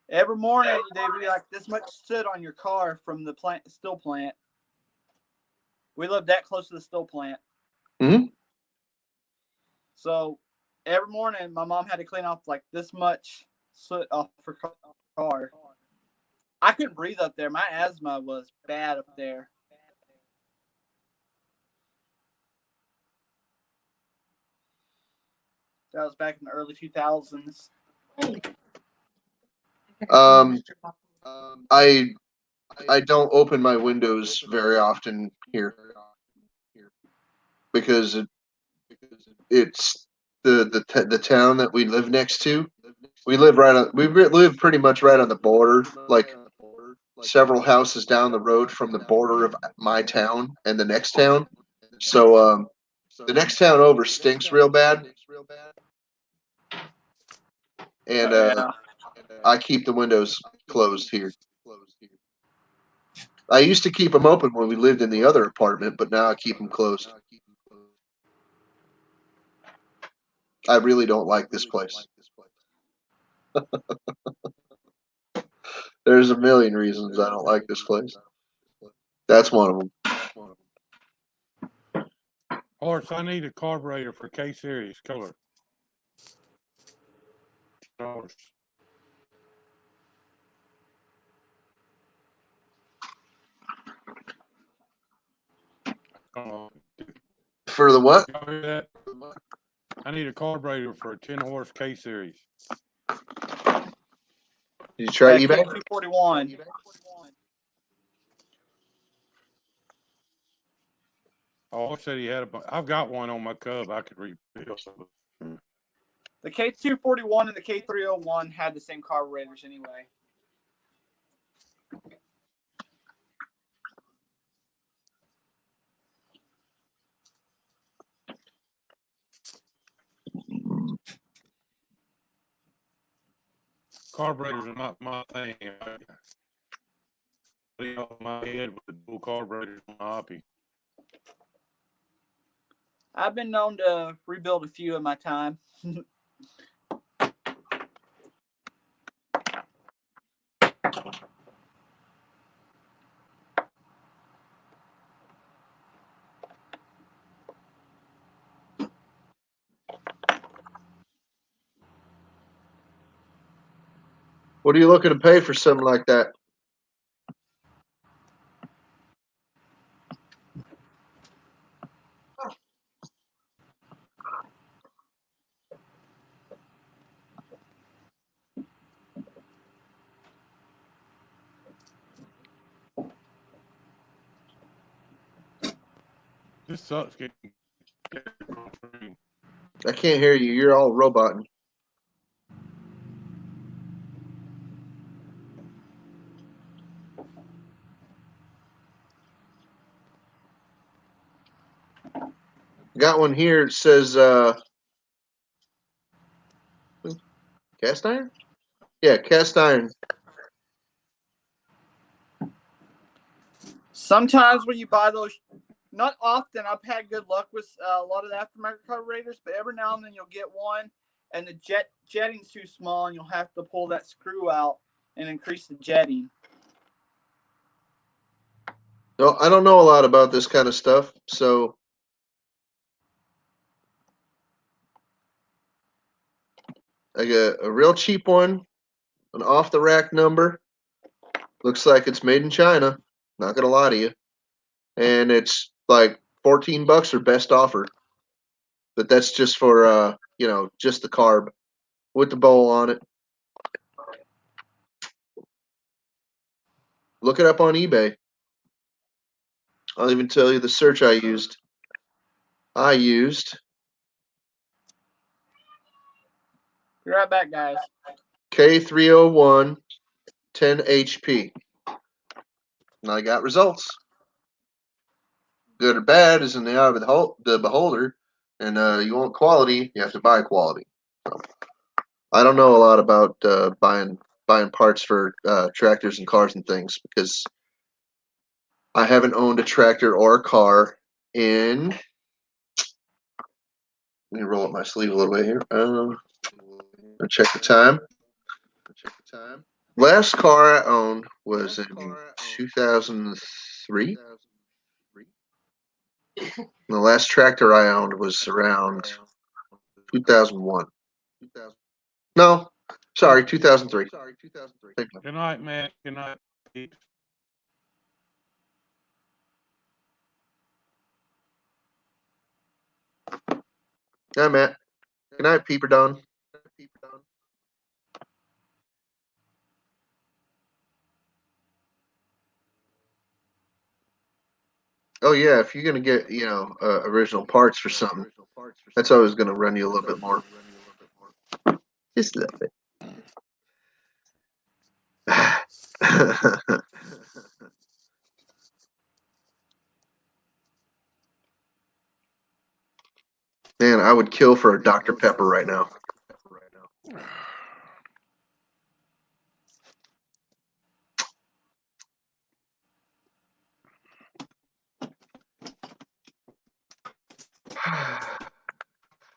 Every morning they'd be like, this much soot on your car from the steel plant. We lived that close to the steel plant. Mm-hmm. So every morning my mom had to clean off like this much soot off her car. I couldn't breathe up there. My asthma was bad up there. That was back in the early 2000s. I don't open my windows very often here because it's the town that we live next to. We live live pretty much right on the border, like several houses down the road from the border of my town and the next town. So the next town over stinks real bad, and I keep the windows closed here. I used to keep them open when we lived in the other apartment, but now I keep them closed. I really don't like this place. There's a million reasons I don't like this place. That's one of them. Horse, I need a carburetor for K Series color. Horse. For the what? I need a carburetor for a 10-horse K Series. Did you try eBay? K241. Oh, I said he had I've got one on my Cub. I could rebuild. The K241 and the K301 had the same carburetors anyway. Carburetors are not my thing. I off my head with the dual carburetors on my hobby. I've been known to rebuild a few in my time. What are you looking to pay for something like that? This sucks. I can't hear you. You're all roboting. Got one here. It says cast iron? Yeah, cast iron. Sometimes when you buy those, not often, I've had good luck with a lot of the aftermarket carburetors, but every now and then you'll get one and the jetting's too small and you'll have to pull that screw out and increase the jetting. No, I don't know a lot about this kind of stuff, so I got a real cheap one, an off-the-rack number. Looks like it's made in China. Not gonna lie to you, and it's like $14 or best offer. But that's just for just the carb with the bowl on it. Look it up on eBay. I'll even tell you the search I used. I used Be right back, guys. K301 10 HP. And I got results. Good or bad is in the eye of the beholder. And you want quality, you have to buy quality. So, I don't know a lot about buying parts for tractors and cars and things because I haven't owned a tractor or a car in. Let me roll up my sleeve a little bit here. Check the time. Last car I owned was in 2003. The last tractor I owned was around 2001. No, sorry, 2003. Good night, Matt. Good night, Pete. Yeah, Matt. Good night, Peeper Don. Oh yeah, if you're gonna get original parts for something, that's always gonna run you a little bit more. Just a little bit. Man, I would kill for a Dr. Pepper right now.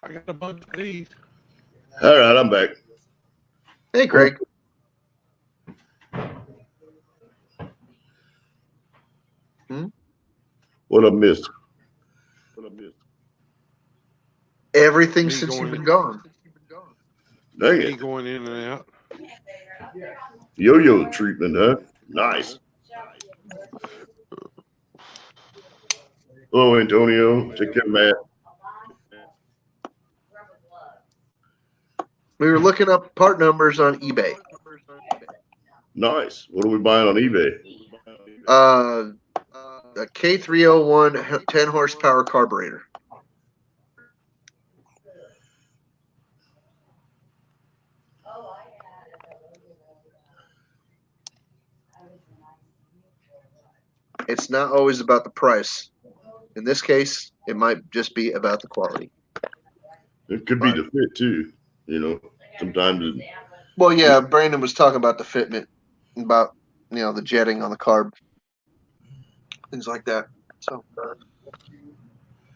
I got a bunch of these. All right, I'm back. Hey, Greg. What I missed? Everything Me since you've going- been gone. Dang Me it. going in and out. Yo-yo treatment, huh? Nice. Hello, Antonio. Take care, Matt. We were looking up part numbers on eBay. Nice. What are we buying on eBay? A K301 10 horsepower carburetor. It's not always about the price. In this case, it might just be about the quality. It could be the fit too. Sometimes. Well, yeah, Brandon was talking about the fitment, about the jetting on the carb, things like that. So,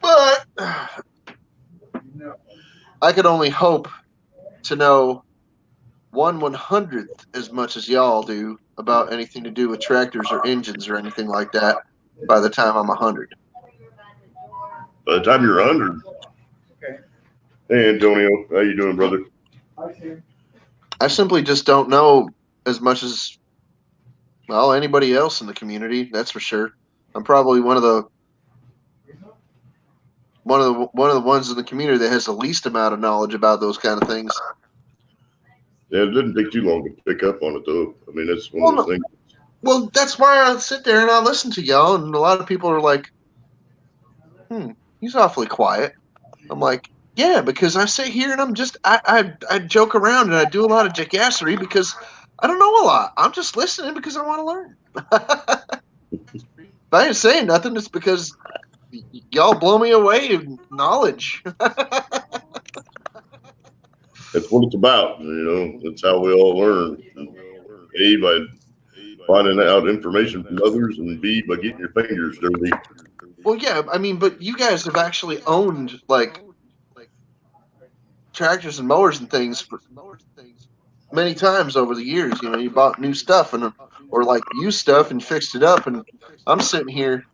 but I could only hope to know 1/100th as much as y'all do about anything to do with tractors or engines or anything like that by the time I'm 100. By the time you're 100. Hey, Antonio. How you doing, brother? I simply just don't know as much as, well, anybody else in the community, that's for sure. I'm probably one of the ones in the community that has the least amount of knowledge about those kind of things. Yeah, it didn't take too long to pick up on it, though. I mean, that's one of those things. Well, that's why I sit there and I listen to y'all, and a lot of people are like, he's awfully quiet. I'm like, yeah, because I sit here and I joke around and I do a lot of jackassery because I don't know a lot. I'm just listening because I want to learn. If I ain't saying nothing, it's because y'all blow me away in knowledge. That's what it's about. That's how we all learn. A, by finding out information from others, and B, by getting your fingers dirty. Well, yeah, I mean, but you guys have actually owned like tractors and mowers and things for many times over the years. You bought new stuff or like used stuff and fixed it up, and I'm sitting here.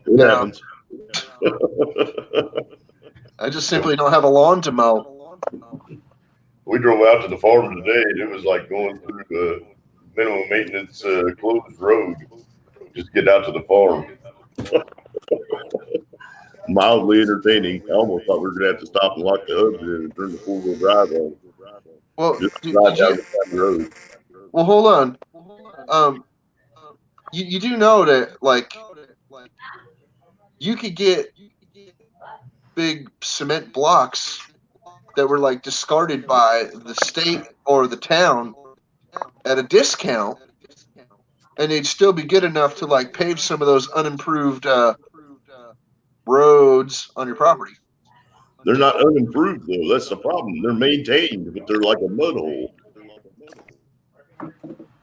It happens. I just simply don't have a lawn to mow. We drove out to the farm today, and it was like going through the minimum maintenance closed road. Just get out to the farm. Mildly entertaining. I almost thought we were going to have to stop and lock the hubs in and turn the four-wheel drive on. Well, Just drive down the side of the road. Well, hold on. You do know that like you could get big cement blocks that were like discarded by the state or the town at a discount, and they'd still be good enough to like pave some of those unimproved roads on your property. They're not unimproved though. That's the problem. They're maintained, but they're like a mud hole.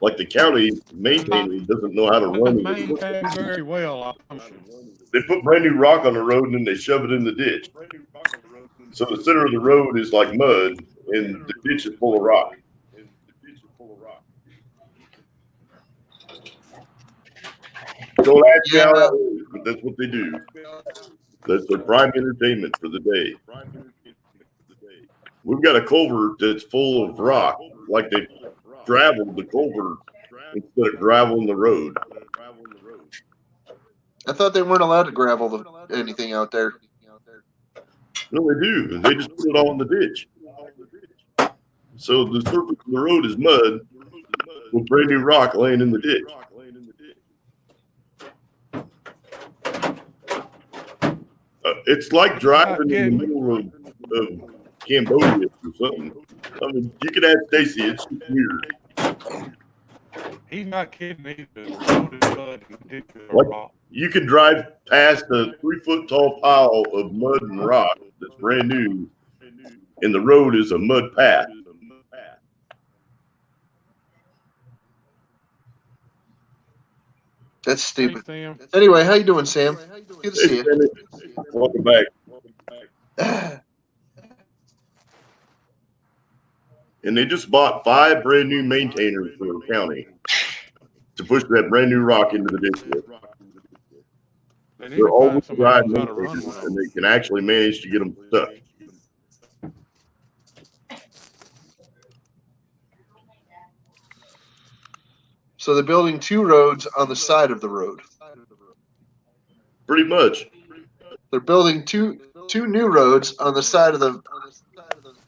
Like the county maintainer doesn't know how to run it. Maintained very well. They put brand new rock on the road and then they shove it in the ditch. So the center of the road is like mud and the ditch is full of rock. Don't ask me how that is, but that's what they do. That's their prime entertainment for the day. We've got a culvert that's full of rock, like they graveled the culvert instead of graveling the road. I thought they weren't allowed to gravel anything out there. No, they do. They just put it all in the ditch. So the surface of the road is mud with brand new rock laying in the ditch. It's like driving in the middle of Cambodia or something. I mean, you can ask Stacy. It's weird. He's not kidding either. Like, you can drive past a 3-foot tall pile of mud and rock that's brand new, and the road is a mud path. That's stupid. Hey, anyway, how you doing, Sam? Good to see you. Welcome back. And they just bought 5 brand new maintainers for the county to push that brand new rock into the ditch. They're all drive maintainers, and they can actually manage to get them stuck. So they're building 2 roads on the side of the road. Pretty much. They're building two new roads on the side of the.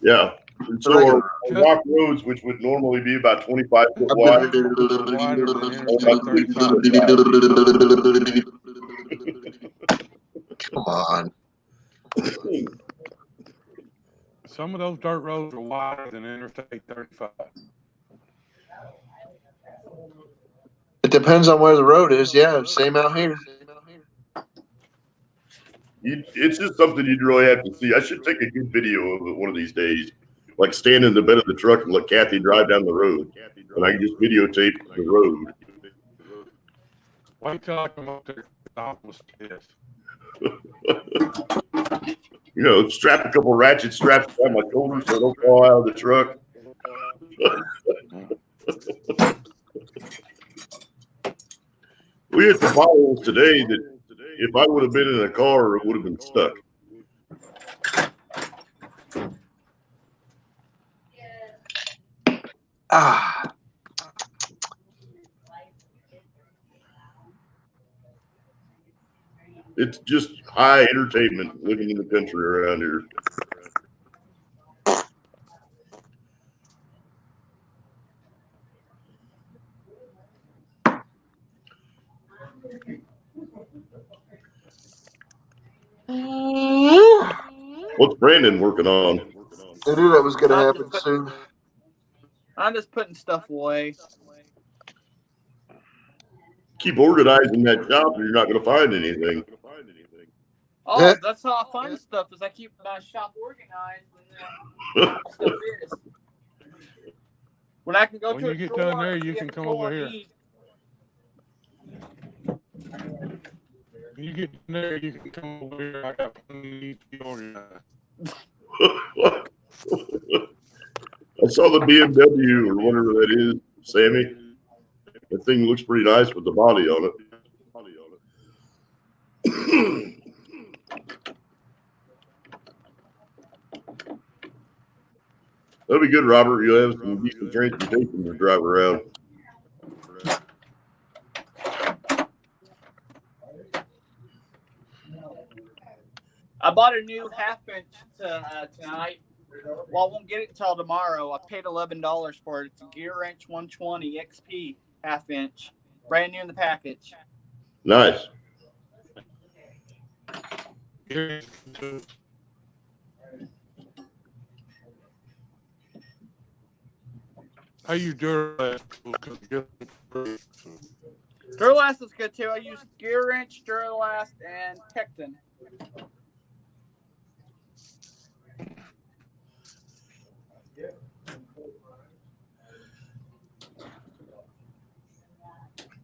Yeah. And so our rock roads, which would normally be about 25 foot wide, come on. Some of those dirt roads are wider than Interstate 35. It depends on where the road is. Yeah, same out here. It's just something you'd really have to see. I should take a good video of it one of these days, like stand in the bed of the truck and let Kathy drive down the road, and I can just videotape the road. Wait till I come up there. This. Strap a couple ratchet straps around my shoulders so I don't fall out of the truck. We had some potholes today that if I would have been in a car, it would have been stuck. It's just high entertainment living in the country around here. What's Brandon working on? I knew that was going to I'm happen just soon. I'm just putting stuff away. Keep organizing that shop, or you're not going to find anything. Oh, that's how I find stuff. Is I keep my shop organized, and then stuff is. When I can go When to you a get drawer done there, and you see can a come drawer over here. needs- When you get in there, you can come over here. I got plenty to be organized. I saw the BMW or whatever that is, Sammy. That thing looks pretty nice with the body on it. That'd be good, Robert. You'll have some decent transportation to drive around. I bought a new half-inch tonight. Well, I won't get it until tomorrow. I paid $11 for it. It's a Gear Wrench 120 XP half-inch, brand new in the package. Nice. I use Duralast. Duralast is good too. I use Gear Wrench, Duralast, and Tecton.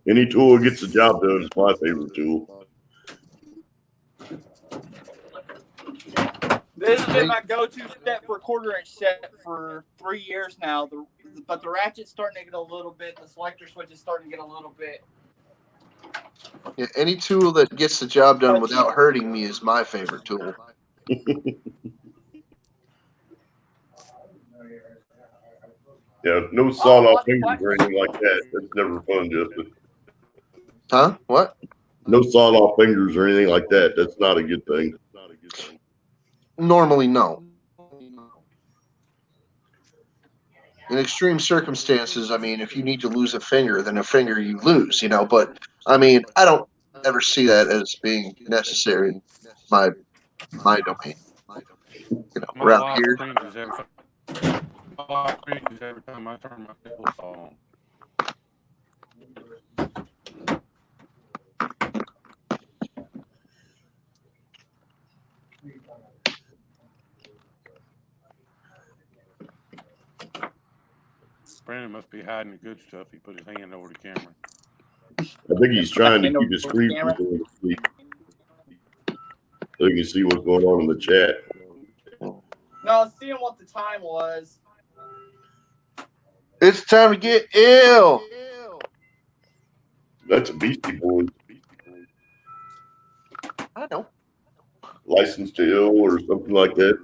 Any tool that gets the job done is my favorite tool. This has been my go-to set for a quarter-inch set for 3 years now. But the ratchet's starting to get a little bit. The selector switch is starting to get a little bit. Yeah, any tool that gets the job done without hurting me is my favorite tool. Yeah, no sawed-off fingers or anything like that. That's never fun, Justin. Huh? What? No sawed-off fingers or anything like that. That's not a good thing. Normally, no. In extreme circumstances, I mean, if you need to lose a finger, then a finger you lose, But, I mean, I don't ever see that as being necessary in my domain. My Around wife here. cringes every time I turn my table saw on. Brandon must be hiding the good stuff. He put his hand over the camera. I think he's trying to keep his screen from going to sleep, so you can see what's going on in the chat. No, I was seeing what the time was. It's time to get ill. That's a Beastie Boys. I know. License to Ill or something like that.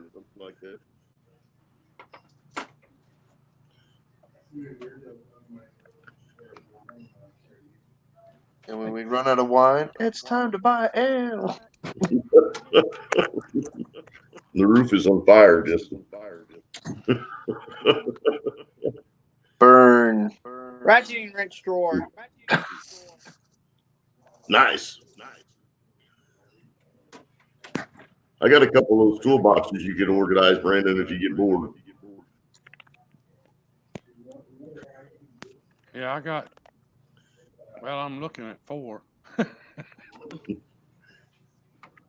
And when we run out of wine, it's time to buy ale. The roof is on fire, Justin. Burn. Ratcheting wrench drawer. Nice. I got a couple of those toolboxes you can organize, Brandon, if you get bored. Yeah, I'm looking at 4. I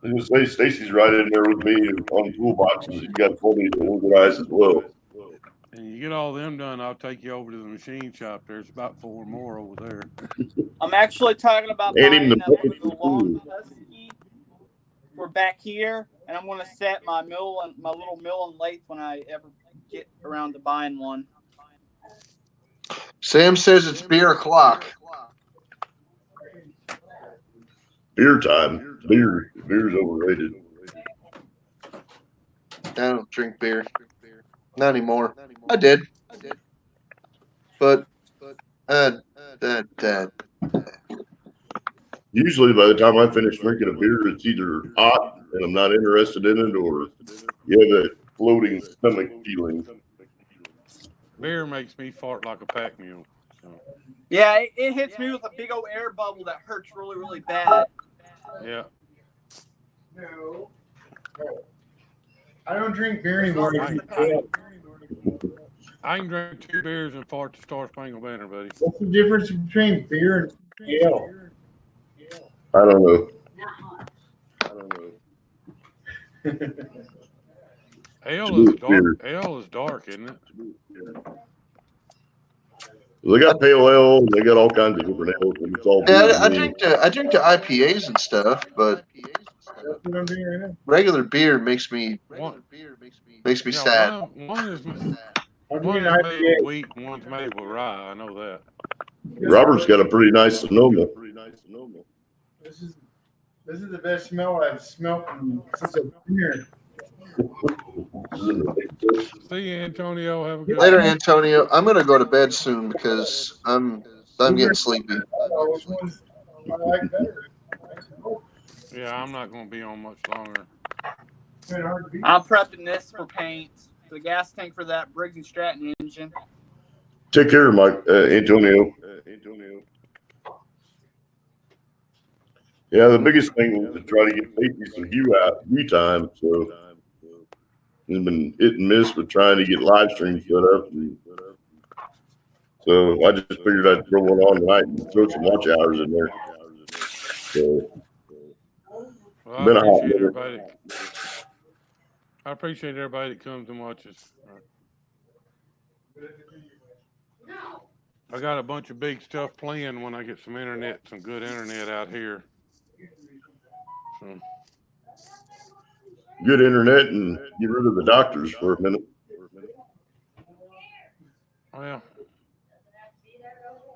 was going to say, Stacy's right in there with me on toolboxes. You got plenty to organize as well. And you get all them done, I'll take you over to the machine shop. There's about 4 more over there. I'm actually talking about And buying even a the long husky for back here, and I'm going to set my little mill and lathe when I ever get around to buying one. Sam says it's beer o'clock. Beer time. Beer's overrated. I don't drink beer. Not anymore. I did. But Usually by the time I finish drinking a beer, it's either hot and I'm not interested in it, or you have that floating stomach feeling. Beer makes me fart like a pack mule. Yeah, it hits me with a big old air bubble that hurts really, really bad. Yeah. No. I don't drink beer anymore. I can drink 2 beers and fart the Star Spangled Banner, buddy. What's the difference between beer and ale? I don't know. Ale is dark. Ale is dark, isn't it? They got pale ale. They got all kinds of different ales. And it's all beer. Yeah, to I me. drink the IPAs and stuff, but That's what I'm doing right now. regular beer makes me sad. One is I'm made doing with IPA. wheat and one's made with rye. I know that. Robert's got a pretty nice Sonoma. This is the best smell I've smelled since I've been here. See you, Antonio. Have a good Later, Antonio. I'm gonna go to bed soon because I'm getting sleepy. Which ones I like better? Yeah, I'm not going to be on much longer. It's been hard to beat. I'm prepping this for paint. The gas tank for that Briggs and Stratton engine. Take care, Mike, Antonio. Yeah, the biggest thing was to try to get Stacy some view time. So he's been hit and miss with trying to get live streams set up. So I just figured I'd throw one on tonight and throw some watch hours in there. So Well, been a hot minute. I appreciate everybody that comes and watches. I got a bunch of big stuff planned when I get some good internet out here. So. Good internet and get rid of the doctors for a minute. Well,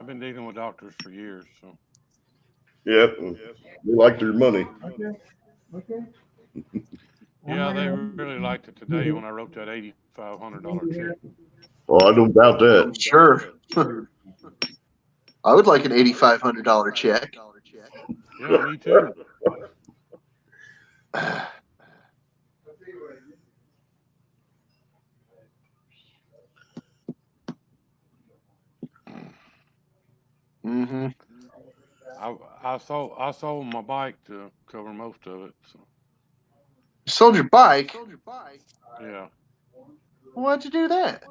I've been dealing with doctors for years, so. Yeah, they like their money. Okay. Yeah, they really liked it today when I wrote that $8,500 check. Oh, I don't doubt that. Sure. I would like an $8,500 check. Yeah, me too. Mm-hmm. I sold my bike to cover most of it. So. You sold your bike? Yeah. Why'd you do that?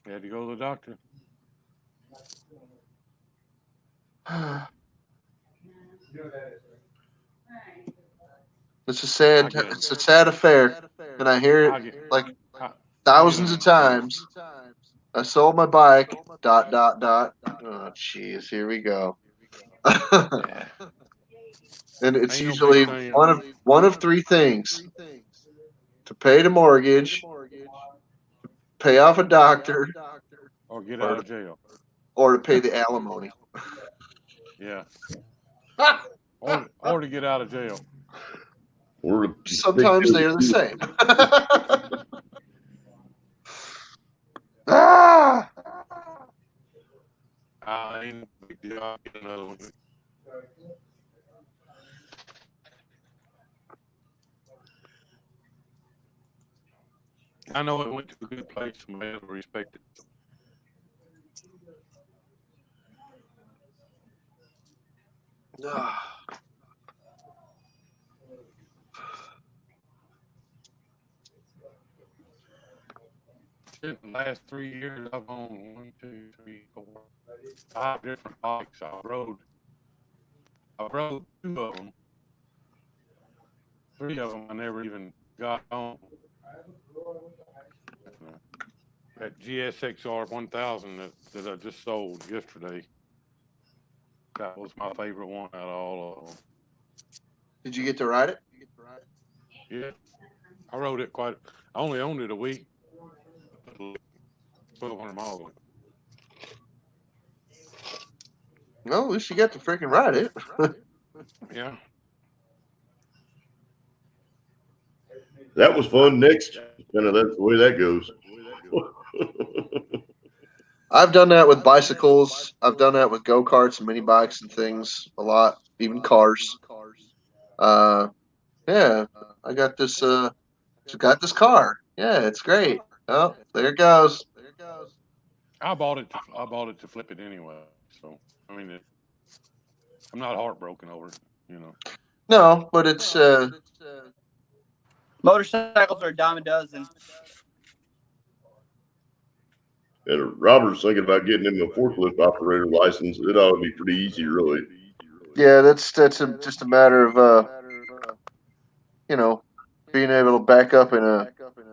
I had to go to the doctor. It's a sad affair, and I hear it like thousands of times. I sold my bike. ... Oh, jeez, here we go. And it's usually one of three things: to pay the mortgage, pay off a doctor, or get out of jail, or to pay the alimony. Yeah. or to get out of jail. Or sometimes they are the same. Ah! Ain't a big deal. I'll get another one. I know it went to a good place. Somebody will respect it. In the last 3 years, I've owned 1, 2, 3, 4, 5 different bikes. I rode 2 of them. 3 of them I never even got on. That GSXR 1000 that I just sold yesterday. That was my favorite one out of all of them. Did you get to ride it? Yeah, I rode it I only owned it a week. 1,200 miles on it. Well, at least you got to freaking ride it. Yeah. That was fun. Next, kind of that's the way that goes. I've done that with bicycles. I've done that with go-karts and mini bikes and things a lot, even cars. Yeah, I got this car. Yeah, it's great. Oh, there it goes. I bought it to flip it anyway. So I mean, I'm not heartbroken over it. You know. No, but it's Motorcycles are a dime a dozen. And Robert's thinking about getting him a forklift operator license. It ought to be pretty easy, really. yeah, that's just a matter of being able to back up in a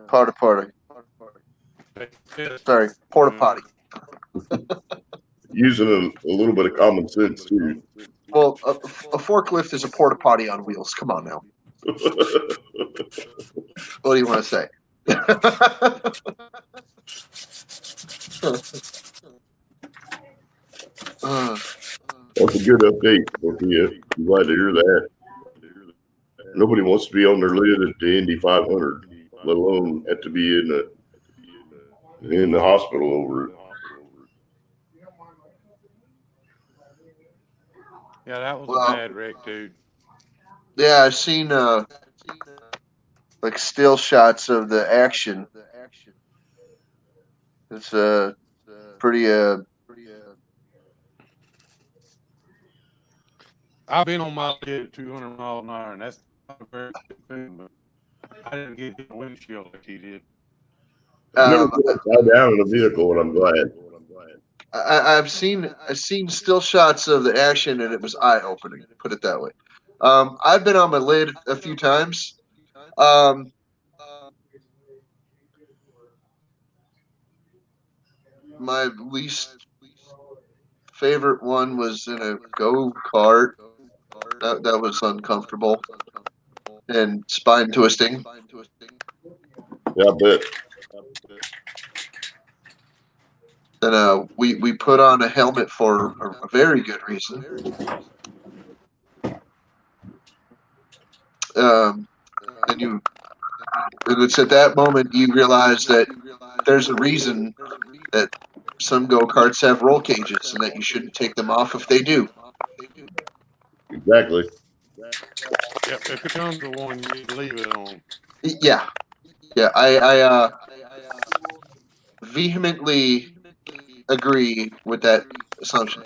porta potty. Sorry, porta potty. Using a little bit of common sense too. Well, a forklift is a porta potty on wheels. Come on now. What do you want to say? That's a good update. Okay, I'm glad to hear that. Nobody wants to be on their lid at the Indy 500, let alone have to be in the hospital over it. Yeah, that was a bad wreck, dude. Yeah, I've seen like still shots of the action. It's pretty I've been on my lid at 200 miles an hour, and that's not a very good thing. But I didn't get hit the windshield like he did. I've never been upside down in a vehicle, and I'm glad. I've seen still shots of the action, and it was eye opening. Put it that way. I've been on my lid a few times. My least favorite one was in a go-kart. That was uncomfortable and spine twisting. Yeah, I bet. Then we put on a helmet for a very good reason. And it's at that moment you realize that there's a reason that some go-karts have roll cages and that you shouldn't take them off if they do. Exactly. Yep, if it comes to one, you need to leave it on. Yeah. I vehemently agree with that assumption.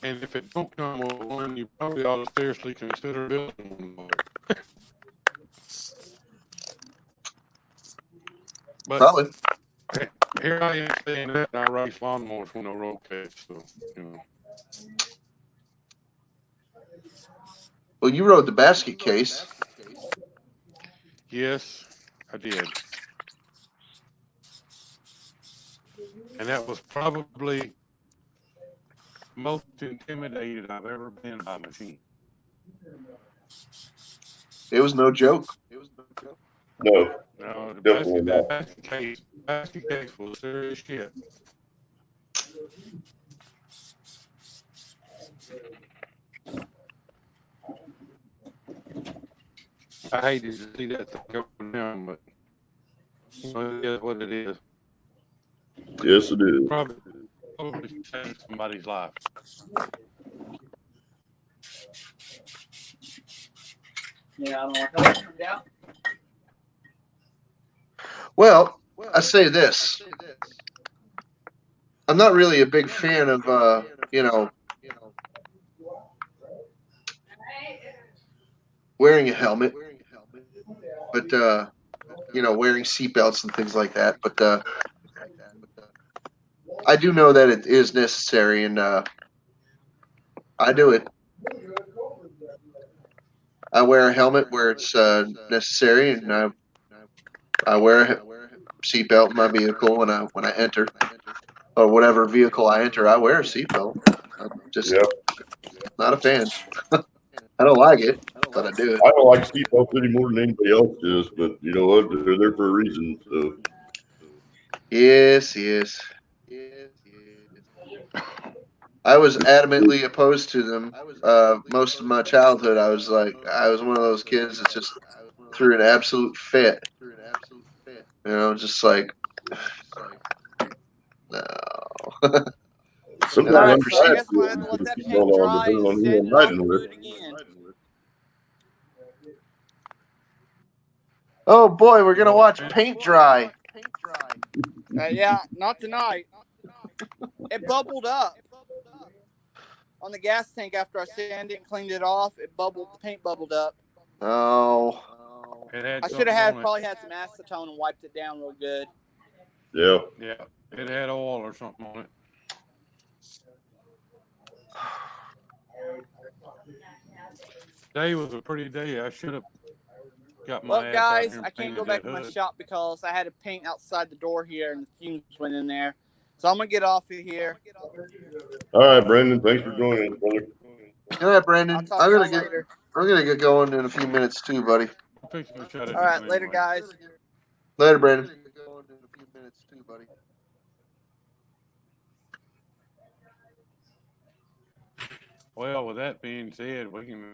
And if it don't come with one, you probably ought to seriously consider building one. But Probably. here I am saying that, and I race lawnmowers with no roll cage, so you know. Well, you rode the basket case. Yes, I did. And that was probably the most intimidated I've ever been by a machine. It was no joke. No, No, the definitely not. basket case was serious shit. I hated to see that thing go down, but you know, it is what it is. Yes, it is. Probably saved somebody's life. Yeah, I don't want that to come down. Well, I say this. I'm not really a big fan of wearing a helmet, but wearing seatbelts and things like that. But I do know that it is necessary, and I do it. I wear a helmet where it's necessary, and I wear a seatbelt in my vehicle when I enter, or whatever vehicle I enter. I wear a seatbelt. I'm just not a fan. I don't like it, but I do it. I don't like seatbelts any more than anybody else does, but you know what? They're there for a reason. So. Yes. I was adamantly opposed to them most of my childhood. I was one of those kids that just threw an absolute fit. Just like, no. Sometimes Alright, I'm so I guess glad we'll have to let that keep paint on, dry depending on and who sand I'm it off riding and with. do it again. Oh boy, we're gonna watch paint dry. Yeah, not tonight. It bubbled up on the gas tank after I sanded it and cleaned it off. It bubbled. The paint bubbled up. Oh. It had I should have something on probably had some acetone and wiped it down real good. Yeah. it. Yeah, it had oil or something on it. Today was a pretty day. I should have got my Well, ass out guys, here and I can't painted go back that in my hood. shop because I had to paint outside the door here and the fumes went in there. So I'm gonna get off of here. All right, Brandon. Thanks for joining us, brother. All right, Brandon. I'll talk to y'all later. I'm gonna get going in a few minutes too, buddy. I'm fixing to shut it All right, down later, anyway. guys. Later, Brandon. Well, with that being said,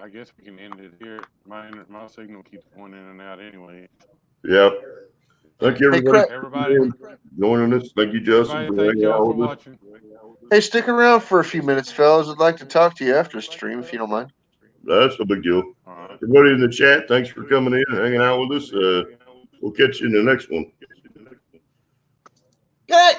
I guess we can end it here. My signal keeps going in and out anyway. Yeah. Thank you, everybody. Hey, Everybody, joining us. Thank you, Justin, for thank hanging y'all out for with us. watching. Hey, stick around for a few minutes, fellas. I'd like to talk to you after stream if you don't mind. That's no big deal. All right. Everybody in the chat, thanks for coming in and hanging out with us. We'll catch you in the next one. Good.